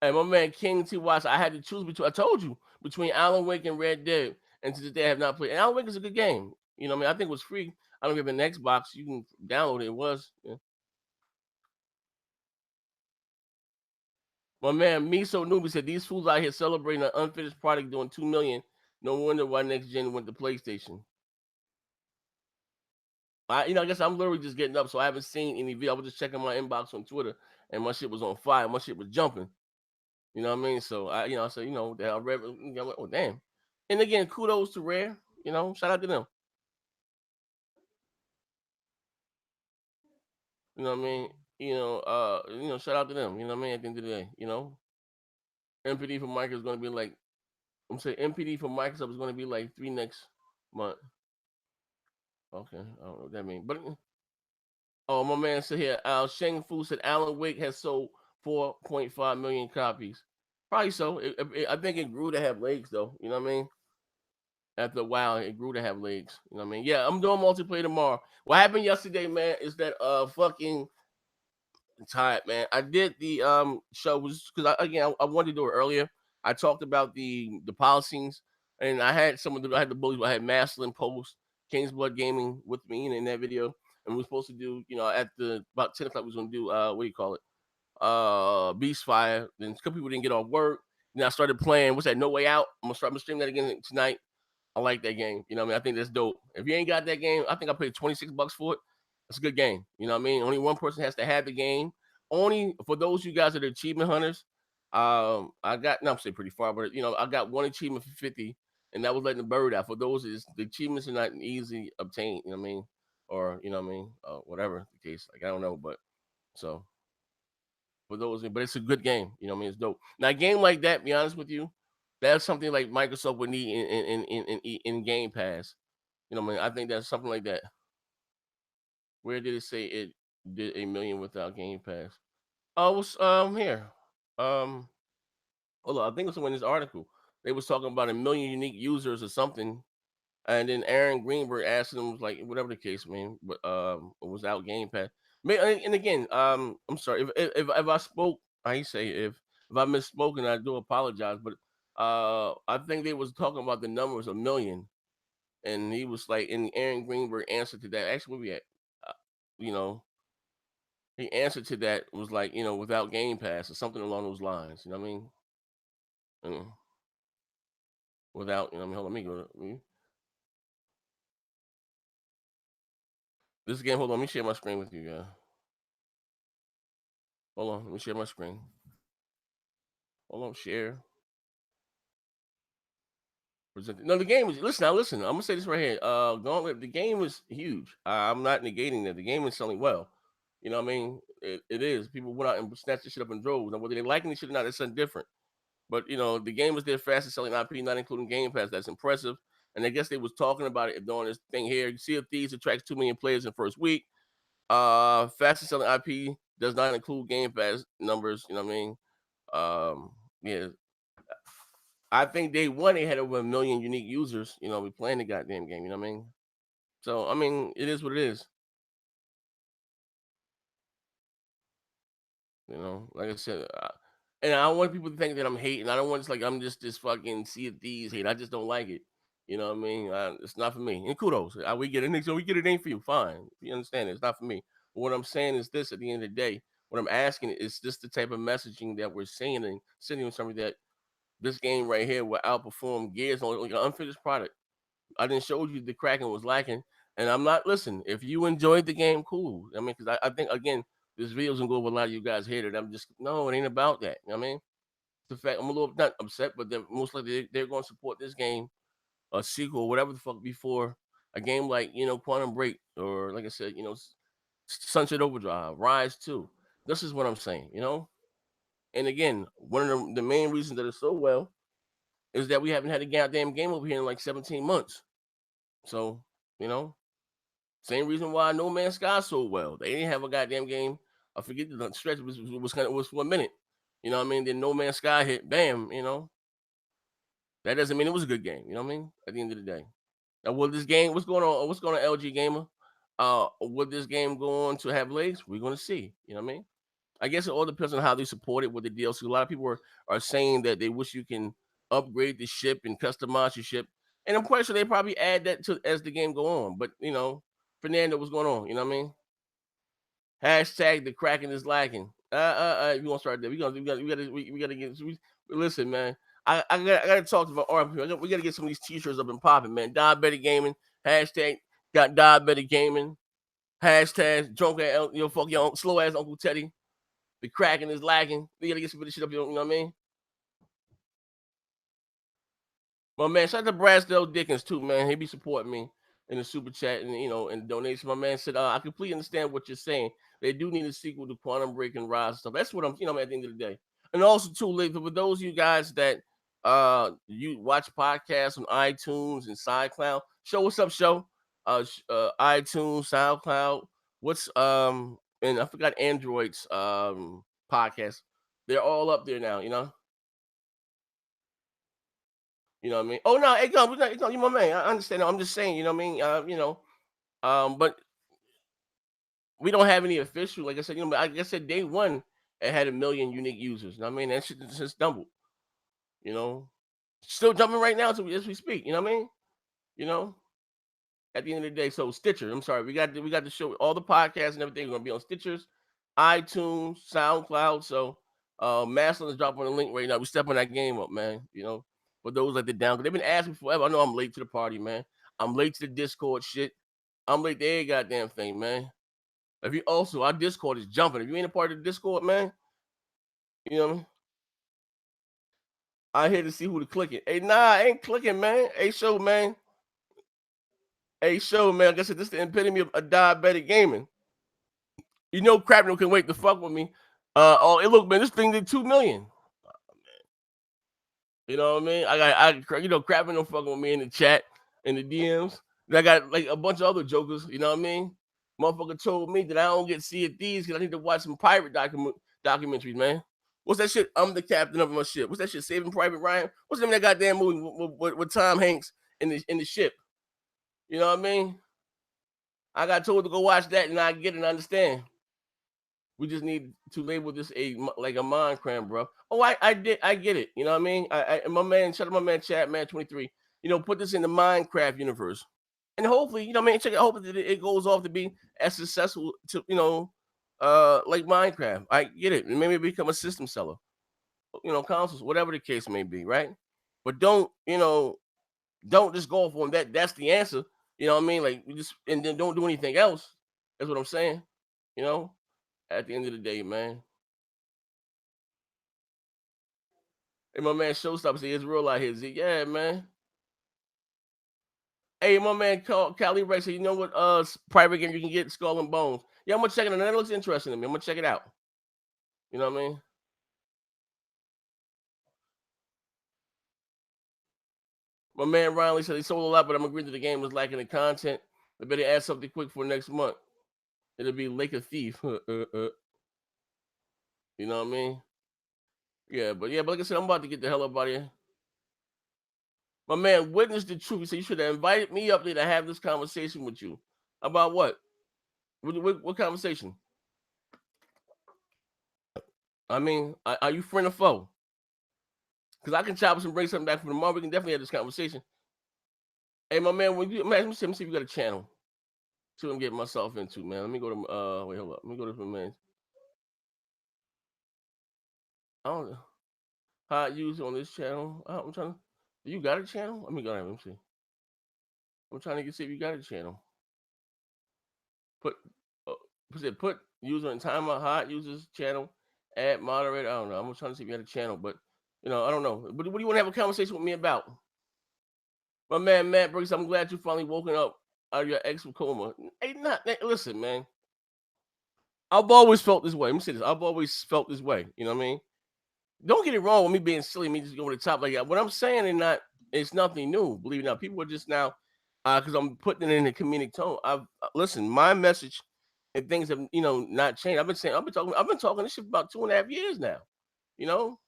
Hey, my man King T Watts, I had to choose between. I told you between Alan Wake and Red Dead, and to this day I have not played. And Alan Wake is a good game. You know what I mean? I think it was free. I don't give an Xbox. You can download it. It was. Yeah. My man Miso Newbie said these fools out here celebrating an unfinished product doing 2 million. No wonder why next gen went to PlayStation. I guess I'm literally just getting up, so I haven't seen any video. I was just checking my inbox on Twitter, and my shit was on fire. My shit was jumping. You know what I mean? So I said, that I read, oh damn. And again, kudos to Rare. Shout out to them. You know what I mean? Shout out to them. You know what I mean? At the end of the day, MPD for Microsoft is going to be like, I'm saying MPD for Microsoft is going to be like 3 next month. Okay, I don't know what that means, but oh, my man said here, Sheng Fu said Alan Wake has sold 4.5 million copies. Probably so. I think it grew to have legs though. You know what I mean? After a while, it grew to have legs. You know what I mean? Yeah, I'm doing multiplayer tomorrow. What happened yesterday, man, is that fucking tired, man. I did the show was because I wanted to do it earlier. I talked about the policies, and I had the bullies. I had Maslin Post, King's Blood Gaming with me in that video, and we were supposed to do at the about 10 o'clock we was gonna do what do you call it BEASTFIRE. Then a couple people didn't get off work. Then I started playing. What's that? No Way Out. I'm gonna stream that again tonight. I like that game. You know what I mean? I think that's dope. If you ain't got that game, I think I paid $26 for it. It's a good game. You know what I mean? Only one person has to have the game. Only for those you guys that are achievement hunters. I got I'm saying pretty far, but I got one achievement for 50, and that was letting the bird out. For those is the achievements are not easy obtained, you know what I mean? Or you know what I mean? Whatever the case. Like I don't know, but so for those, but it's a good game. You know what I mean? It's dope. Now, a game like that, be honest with you, that's something like Microsoft would need in Game Pass. You know what I mean? I think that's something like that. Where did it say it did a million without Game Pass? Oh, it was here. Um, hold on. I think it was in this article. They was talking about a million unique users or something, and then Aaron Greenberg asked them like whatever the case, man, but it was out Game Pass. And again, I'm sorry if I spoke, I say if I misspoken, I do apologize. But I think they was talking about the numbers a million, and he was like, and Aaron Greenberg answered to that. Actually, where we at? Uh, you know, he answered to that was like without Game Pass or something along those lines. You know what I mean? Mm, without what I mean, hold on, let me go. This game. Hold on, let me share my screen with you guys. Hold on, let me share my screen. Hold on, share. Present. No, the game is. Listen, now listen. I'm gonna say this right here. Gauntlet. The game is huge. I'm not negating that. The game is selling well. You know what I mean? It is. People went out and snatched this shit up in droves. Now, whether they liking this shit or not, that's something different. But the game is their fastest selling IP, not including Game Pass. That's impressive. And I guess they was talking about it during this thing here. Sea of Thieves attracts 2 million players in the first week. Fastest selling IP does not include Game Pass numbers. You know what I mean? Yeah, I think day one they had over a million unique users. We playing the goddamn game. You know what I mean? So I mean, it is what it is. Like I said, and I don't want people to think that I'm hating. I don't want it's like I'm just this fucking Sea of Thieves hate. I just don't like it. You know what I mean? It's not for me. And kudos. We get it. So we get it ain't for you. Fine. You understand? It's not for me. But what I'm saying is this: at the end of the day, what I'm asking is this the type of messaging that we're seeing and sending something that this game right here will outperform Gears on like an unfinished product. I didn't show you the Kraken was lacking, and I'm not. Listen, if you enjoyed the game, cool. I mean, because I think again, this video's gonna go over a lot of you guys hate it. I'm just no, it ain't about that. You know what I mean? The fact I'm a little not upset, but they're most likely they're going to support this game, a sequel, whatever the fuck before A game like, Quantum Break, or like I said, Sunset Overdrive, Rise 2. This is what I'm saying. And again, one of the main reasons that it's so well is that we haven't had a goddamn game over here in like 17 months. So, you know, same reason why No Man's Sky sold well. They didn't have a goddamn game. I forget the stretch was for a minute. You know what I mean? Then No Man's Sky hit, bam. That doesn't mean it was a good game. You know what I mean? At the end of the day. Now, will this game, what's going on? What's going on, LG Gamer? Will this game go on to have legs? We're going to see. You know what I mean? I guess it all depends on how they support it with the DLC. A lot of people are saying that they wish you can upgrade the ship and customize your ship. And I'm quite sure they probably add that to as the game go on. But, Fernando, what's going on? You know what I mean? Hashtag the Kraken is lacking. You want to start there? We gotta get. Listen, man. I gotta talk to my RP. We gotta get some of these t-shirts up and popping, man. Diabetic gaming. Hashtag got diabetic gaming. Hashtag drunk ass, fuck your slow ass Uncle Teddy. The Kraken is lacking. We gotta get some of this shit up. You know what I mean? My man, shout out to Brasdell Dickens too, man. He be supporting me in the super chat and and donation. My man said, I completely understand what you're saying. They do need a sequel to Quantum Break and Rise stuff. That's what I'm, at the end of the day. And also too, late for those of you guys that you watch podcasts on iTunes and SoundCloud. What's up, show? iTunes, SoundCloud. What's and I forgot Android's podcast. They're all up there now, You know what I mean? Oh no, you my man. I understand. I'm just saying, you know what I mean? But we don't have any official, like I said, like I said, day one, it had 1 million unique users. You know what I mean? That shit just doubled, you know. Still jumping right now as we speak, you know what I mean? You know, at the end of the day. So Stitcher, I'm sorry, we got to show all the podcasts and everything are gonna be on Stitchers, iTunes, SoundCloud. So Maslin is dropping a link right now. We stepping that game up, man. For those that did down, they've been asking forever. I know I'm late to the party, man. I'm late to the Discord shit. I'm late to every goddamn thing, man. If you also, our Discord is jumping. If you ain't a part of the Discord, man, you know what I mean? I here to see who to click it. Hey, nah, I ain't clicking, man. Hey, show, man. Hey, show, man. Like I said, this is the epitome of a diabetic gaming. Crapno can wait to fuck with me. Hey, look, man, this thing did 2 million. You know what I mean? Crapno don't fucking with me in the chat, in the DMs. And I got like a bunch of other jokers, you know what I mean? Motherfucker told me that I don't get to see these because I need to watch some pirate documentaries, man. What's that shit? I'm the captain of my ship. What's that shit? Saving Private Ryan? What's the name of that goddamn movie with Tom Hanks in the ship? You know what I mean? I got told to go watch that and I get it and understand. We just need to label this like a mind cram, bro. Oh, I get it. You know what I mean? My man, shout out my man Chat Man 23. Put this in the Minecraft universe. And hopefully, check it. Hopefully it goes off to be as successful to, like Minecraft. I get it. And maybe become a system seller, consoles, whatever the case may be, right? But don't just go off on that. That's the answer. You know what I mean? Like, and then don't do anything else. That's what I'm saying. At the end of the day, man. Hey, my man Showstopper said it's real out here, Z. Yeah, man. Hey, my man Cali Rex said, you know what private game you can get? Skull and Bones. Yeah, I'm gonna check it out. That looks interesting to me. I'm gonna check it out. You know what I mean? My man Riley said he sold a lot, but I'm agreeing that the game was lacking the content. They better add something quick for next month. It'll be Lake of Thief. You know what I mean? Yeah, but like I said, I'm about to get the hell up out of here. My man witnessed the truth. He said you should have invited me up there to have this conversation with you. About what? What conversation? I mean, are you friend or foe? Because I can chop us and bring something back from tomorrow. We can definitely have this conversation. Hey, my man, let me see if you got a channel. See what I'm getting myself into, man. Let me go to wait, hold up. Let me go to my man. I don't know how I use it on this channel. I'm trying to. You got a channel? Let me go ahead. Let me see. I'm trying to see if you got a channel. Put user in timeout. Hot users channel. Add moderator. I don't know. I'm trying to see if you got a channel, but I don't know. But what do you want to have a conversation with me about? My man Matt Briggs, I'm glad you finally woken up. your ex from coma. Listen, man. I've always felt this way. Let me say this. I've always felt this way. You know what I mean? Don't get it wrong with me being silly, me just going to the top like that. What I'm saying is not, it's nothing new. Believe it or not, people are just now, because I'm putting it in a comedic tone. Listen, my message and things have not changed. I've been talking this shit for about 2.5 years now. You know.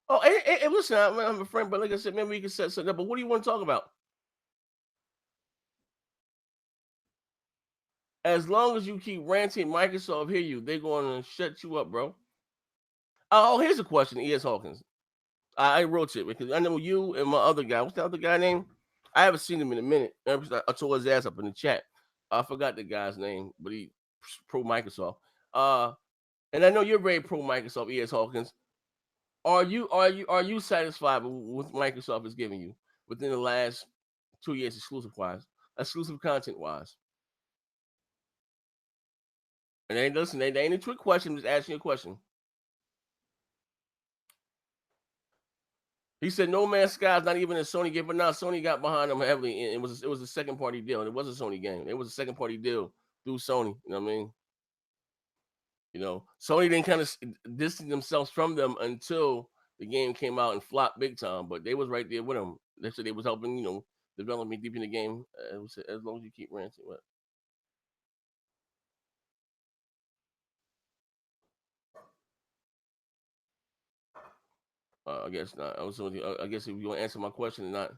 Oh, hey, listen, I'm a friend, but like I said, maybe we can set something up. But what do you want to talk about? As long as you keep ranting, Microsoft hear you. They're going to shut you up, bro. Oh, here's a question, E.S. Hawkins. I wrote it because I know you and my other guy. What's the other guy name? I haven't seen him in a minute. I tore his ass up in the chat. I forgot the guy's name, but he pro Microsoft. And I know you're very pro Microsoft, E.S. Hawkins. Are you satisfied with what Microsoft is giving you within the last 2 years, exclusive content wise? And they listen, they ain't a trick question. I'm just asking you a question. He said No Man's Sky is not even a Sony game, but now Sony got behind them heavily. And it was a second party deal. And it was a Sony game. It was a second party deal through Sony. You know what I mean? Sony didn't kind of distance themselves from them until the game came out and flopped big time. But they was right there with them. They said they was helping, development deep in the game. As long as you keep ranting. What? I guess not. I guess if you want to answer my question or not.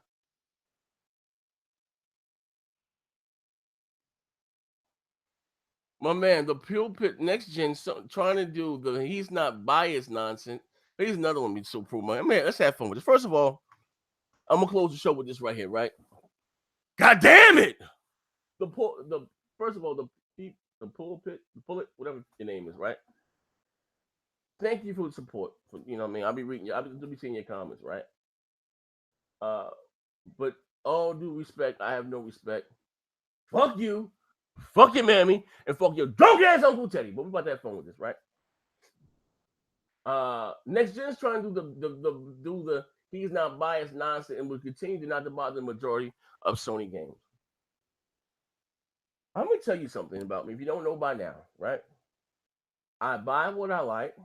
My man, the pulpit next gen trying to do the he's not biased nonsense. Here's another one me so prove my man. Let's have fun with this. First of all, I'm gonna close the show with this right here, right? God damn it! First of all, the pulpit, whatever your name is, right? Thank you for the support. You know what I mean? I'll be reading I'll be seeing your comments, right? But all due respect, I have no respect. Fuck you, fuck your mammy, and fuck your drunk ass Uncle Teddy. But we about to have fun with this, right? Next Gen's trying to do the he's not biased nonsense and will continue to not to bother the majority of Sony games. I'm gonna tell you something about me if you don't know by now, right? I buy what I like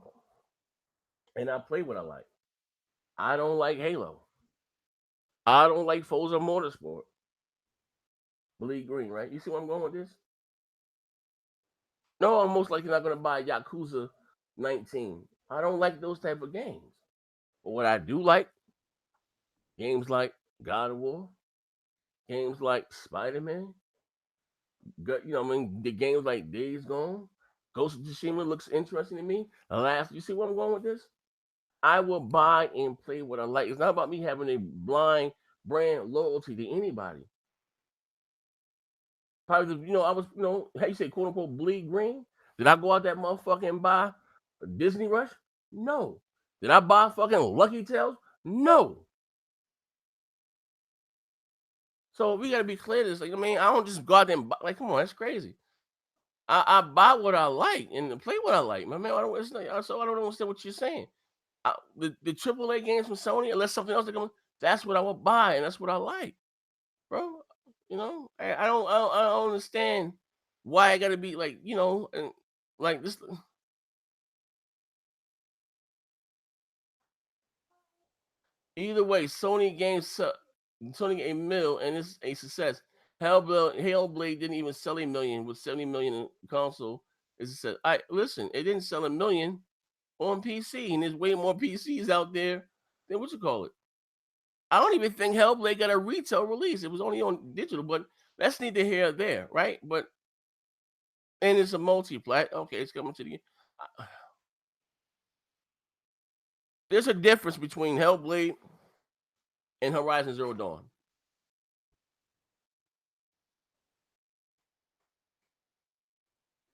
and I play what I like. I don't like Halo. I don't like Forza Motorsport. Bleed green, right? You see where I'm going with this? No, I'm most likely not gonna buy Yakuza 19. I don't like those type of games. But what I do like, games like God of War, games like Spider-Man, the games like Days Gone, Ghost of Tsushima looks interesting to me. You see where I'm going with this? I will buy and play what I like. It's not about me having a blind brand loyalty to anybody. Probably, I was, how you say, quote unquote, bleed green. Did I go out that motherfucker and buy a Disney Rush? No. Did I buy fucking Lucky Tales? No. So we gotta be clear. This, I don't just go out there and buy, come on, that's crazy. I buy what I like and play what I like, my man. I don't understand what you're saying. The AAA games from Sony, unless something else that comes, that's what I will buy and that's what I like, bro. I don't understand why I gotta be and like this. Either way, Sony a mill and it's a success. Hellblade didn't even sell 1 million with 70 million in console. As I said, listen, it didn't sell 1 million on PC, and there's way more PCs out there than what you call it. I don't even think Hellblade got a retail release. It was only on digital, but that's neither here or there, right? And it's a multi-plat. Okay, it's coming to the. There's a difference between Hellblade and Horizon Zero Dawn.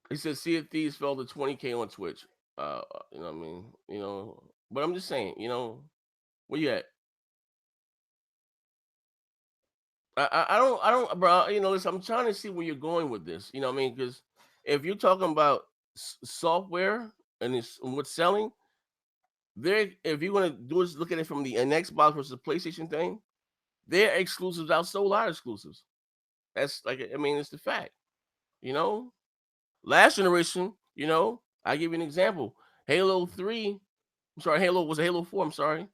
He said Sea of Thieves fell to 20K on Twitch. You know what I mean? But I'm just saying, where you at? I don't, bro. Listen, I'm trying to see where you're going with this. You know what I mean? Because if you're talking about software and what's selling, if you're gonna look at it from an Xbox versus PlayStation thing, Their exclusives outsold our exclusives. That's like, I mean, it's the fact. You know, last generation, you know, I give you an example. Halo 3, I'm sorry, Halo was a Halo 4, I'm sorry,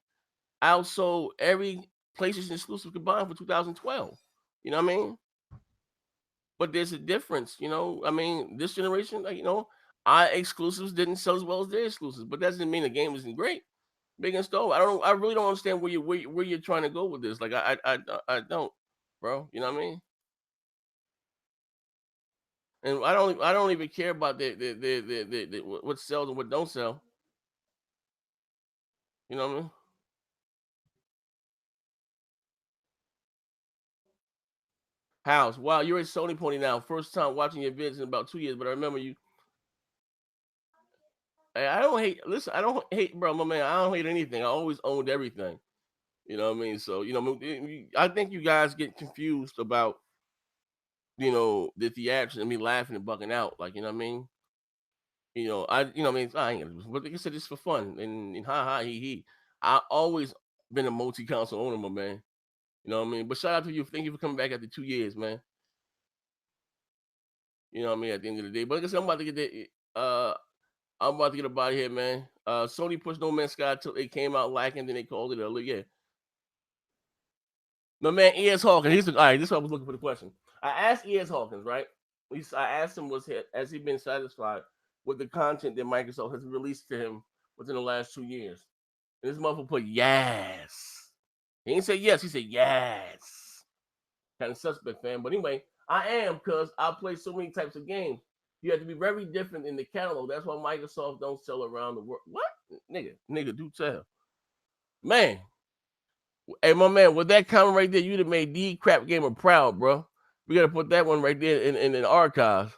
outsold every PlayStation exclusive combined for 2012. You know what I mean? But there's a difference, you know. I mean, this generation, like, you know, our exclusives didn't sell as well as their exclusives, but that doesn't mean the game isn't great. Big and Stove. I really don't understand where you're trying to go with this. Like, I don't, bro. You know what I mean? And I don't even care about what sells and what don't sell. You know what I mean? House. Wow, you're a Sony pony now. First time watching your vids in about 2 years, but I remember you. I don't hate. Listen, I don't hate, bro, my man. I don't hate anything. I always owned everything. You know what I mean? So, you know, I think you guys get confused about, you know, the theatrics and me laughing and bucking out. Like, you know what I mean? You know, what I mean, I ain't gonna, but like I said, it's for fun and ha ha he he. I always been a multi-console owner, my man. You know what I mean? But shout out to you. Thank you for coming back after 2 years, man. You know what I mean? At the end of the day. But like I said, I'm about to get up out of here, man. Sony pushed No Man's Sky till it came out lacking, then they called it a yeah. My man E.S. Hawkins, all right, this is what I was looking for the question. I asked E.S. Hawkins, right? I asked him, has he been satisfied with the content that Microsoft has released to him within the last 2 years? And this motherfucker put yes. He didn't say yes, he said yes. Kind of suspect, fan. But anyway, I am, because I play so many types of games. You have to be very different in the catalog. That's why Microsoft don't sell around the world. What? Nigga, do tell. Man. Hey, my man, with that comment right there, you'd have made D Crap Gamer proud, bro. We gotta put that one right there in the archives.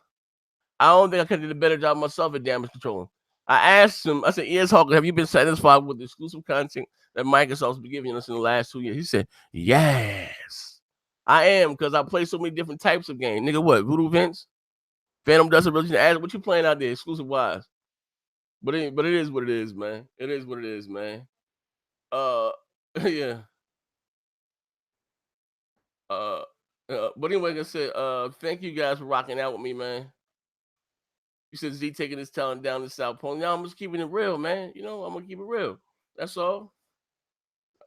I don't think I could have did a better job myself at damage controlling. I asked him, I said, "Yes, Hawker, have you been satisfied with the exclusive content that Microsoft's been giving us in the last 2 years?" He said, "Yes, I am, because I play so many different types of games." Nigga, what? Voodoo Vince? Phantom Dust Religion? Ask what you playing out there, exclusive wise. But it is what it is, man. It is what it is, man. Uh, yeah. Uh, but anyway, like I said, thank you guys for rocking out with me, man. You said Z taking his talent down to South Pole. Now I'm just keeping it real, man. You know, I'm gonna keep it real. That's all.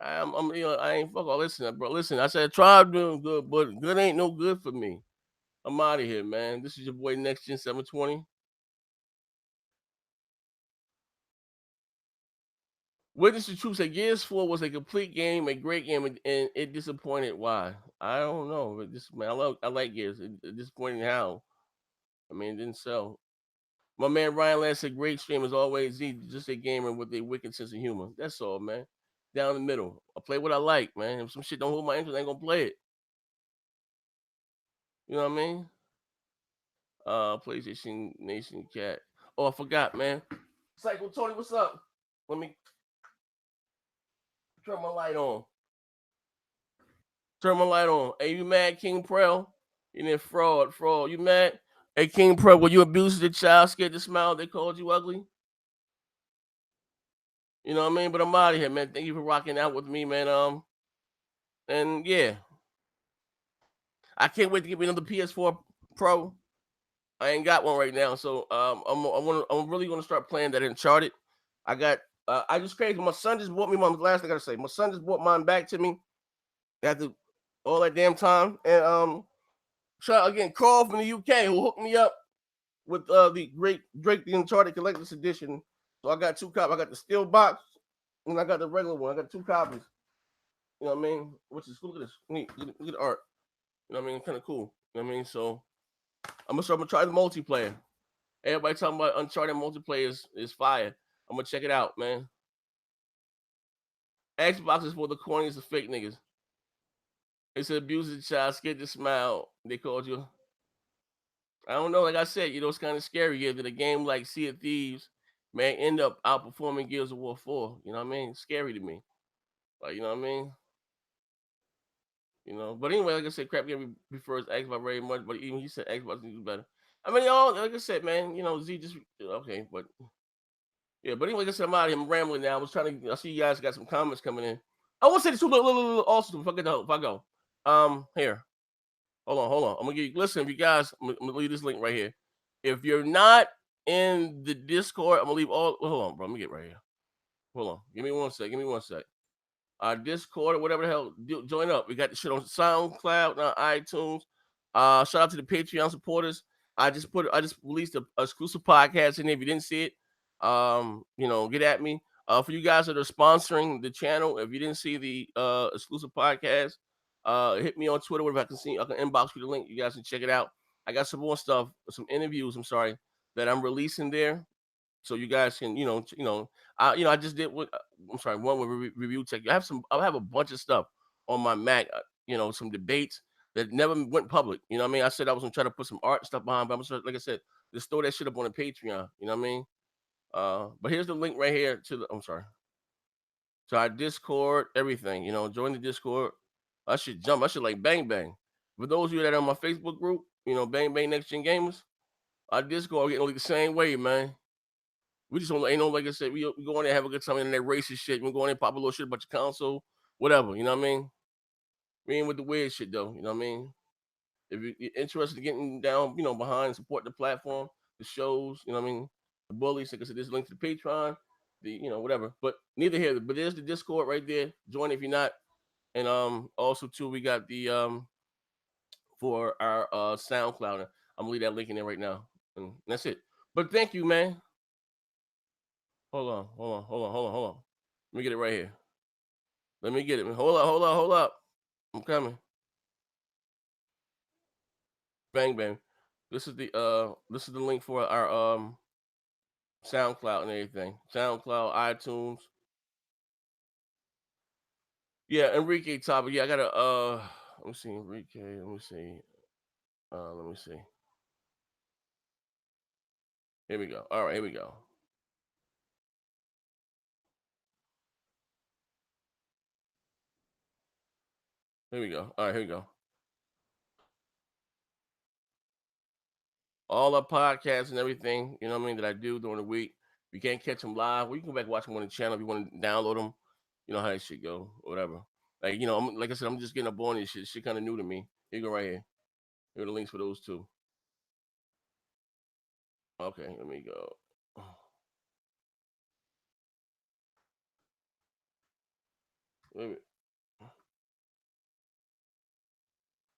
You know, I ain't fuck all. Listen, bro. Listen, I said try doing good, but good ain't no good for me. I'm out of here, man. This is your boy Next Gen 720. Witness the Truth said Gears 4 was a complete game, a great game, and it disappointed. Why? I don't know. But this man, I like Gears. It disappointed how. I mean, it didn't sell. My man Ryan Lance said, "Great stream as always. Z, just a gamer with a wicked sense of humor." That's all, man. Down the middle. I play what I like, man. If some shit don't hold my interest, I ain't gonna play it. You know what I mean? PlayStation Nation Cat. Oh, I forgot, man. Psycho Tony, what's up? Let me turn my light on. Turn my light on. Hey, you mad, King Prel? You know, fraud. You mad? Hey, King Prel, were you abused as a child, scared to smile? They called you ugly? You know what I mean? But I'm out of here, man. Thank you for rocking out with me, man. And yeah, I can't wait to get me another PS4 Pro. I ain't got one right now, so I'm really gonna start playing that Uncharted. I just crazy. My son just bought me my last thing I gotta say. My son just bought mine back to me after all that damn time. And shout out again, Carl from the UK who hooked me up with the great Drake the Uncharted Collector's Edition. So I got two copies. I got the steel box and I got the regular one. I got two copies. You know what I mean? Which is, look at this. Neat. Look at the art. You know what I mean? Kind of cool. You know what I mean? So I'm gonna try the multiplayer. Everybody talking about Uncharted multiplayer is fire. I'm gonna check it out, man. Xbox is for the corniest of fake niggas. They said abuse the child, scared to smile. They called you. I don't know. Like I said, you know, it's kind of scary here that a game like Sea of Thieves may end up outperforming Gears of War 4. You know what I mean? It's scary to me. Like, you know what I mean? You know, but anyway, like I said, Crap Game prefers Xbox very much, but even he said Xbox needs to do better. I mean, y'all, like I said, man, you know, Z just okay, but yeah, but anyway, like I said, I'm out of here. I'm rambling now. I see you guys got some comments coming in. I want to say this too. Look, also, if I go, here, hold on. I'm gonna give you. Listen, if you guys, I'm gonna leave this link right here. If you're not in the Discord, I'm gonna leave all. Hold on, bro. Let me get right here. Hold on. Give me one sec. Our Discord or whatever the hell, join up. We got the shit on SoundCloud, iTunes. Shout out to the Patreon supporters. I just released a exclusive podcast in there. If you didn't see it, get at me. For you guys that are sponsoring the channel, if you didn't see the exclusive podcast, hit me on Twitter. Whatever I can see, I can inbox you the link. You guys can check it out. I got some more stuff, some interviews. I'm sorry that I'm releasing there. So you guys can, I just did what I'm sorry, one with review tech. I have a bunch of stuff on my Mac, some debates that never went public. You know what I mean? I said I was gonna try to put some art stuff behind, but like I said, just throw that shit up on the Patreon. You know what I mean? But here's the link right here to our Discord, everything. Join the Discord. I should jump. I should like bang bang. For those of you that are on my Facebook group, bang bang next gen gamers, our Discord getting the same way, man. We just don't, like I said, we go in there, have a good time in that racist shit. We go in there, pop a little shit about your console, whatever, you know what I mean? We ain't with the weird shit though, you know what I mean? If you're interested in getting down, behind, support the platform, the shows, you know what I mean? The bullies, like I said, there's a link to the Patreon, whatever. But neither here, but there's the Discord right there. Join if you're not. And also too, we got the for our SoundCloud. I'm gonna leave that link in there right now. And that's it. But thank you, man. Hold on. Let me get it right here. Let me get it. Hold up. I'm coming. Bang bang. This is the link for our SoundCloud and everything. SoundCloud, iTunes. Yeah, Enrique topic. Yeah, I gotta let me see, Enrique. Let me see. Let me see. Here we go. All right, here we go. Here we go. All right, here we go. All our podcasts and everything, you know what I mean, that I do during the week. If you can't catch them live, well, you can go back and watch them on the channel if you want to download them. You know how that shit go, or whatever. Like, like I said, I'm just getting up on this shit. Shit kind of new to me. Here you go right here. Here are the links for those two. Okay, let me go. Wait.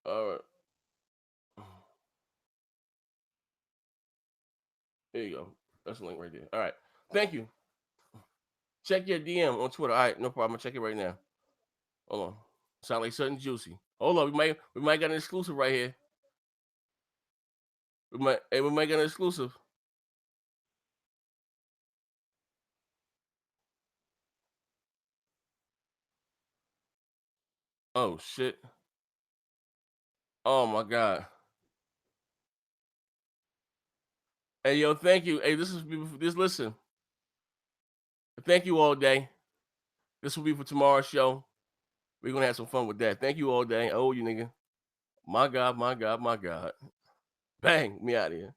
All right. There you go. That's the link right there. All right. Thank you. Check your DM on Twitter. All right, no problem. I'll check it right now. Hold on. Sound like something juicy. Hold on. We might get an exclusive right here. We might get an exclusive. Oh shit. Oh my God. Hey yo, thank you. Hey, this listen. Thank you all day. This will be for tomorrow's show. We're gonna have some fun with that. Thank you all day. I owe you, nigga. My God. Bang, me out of here.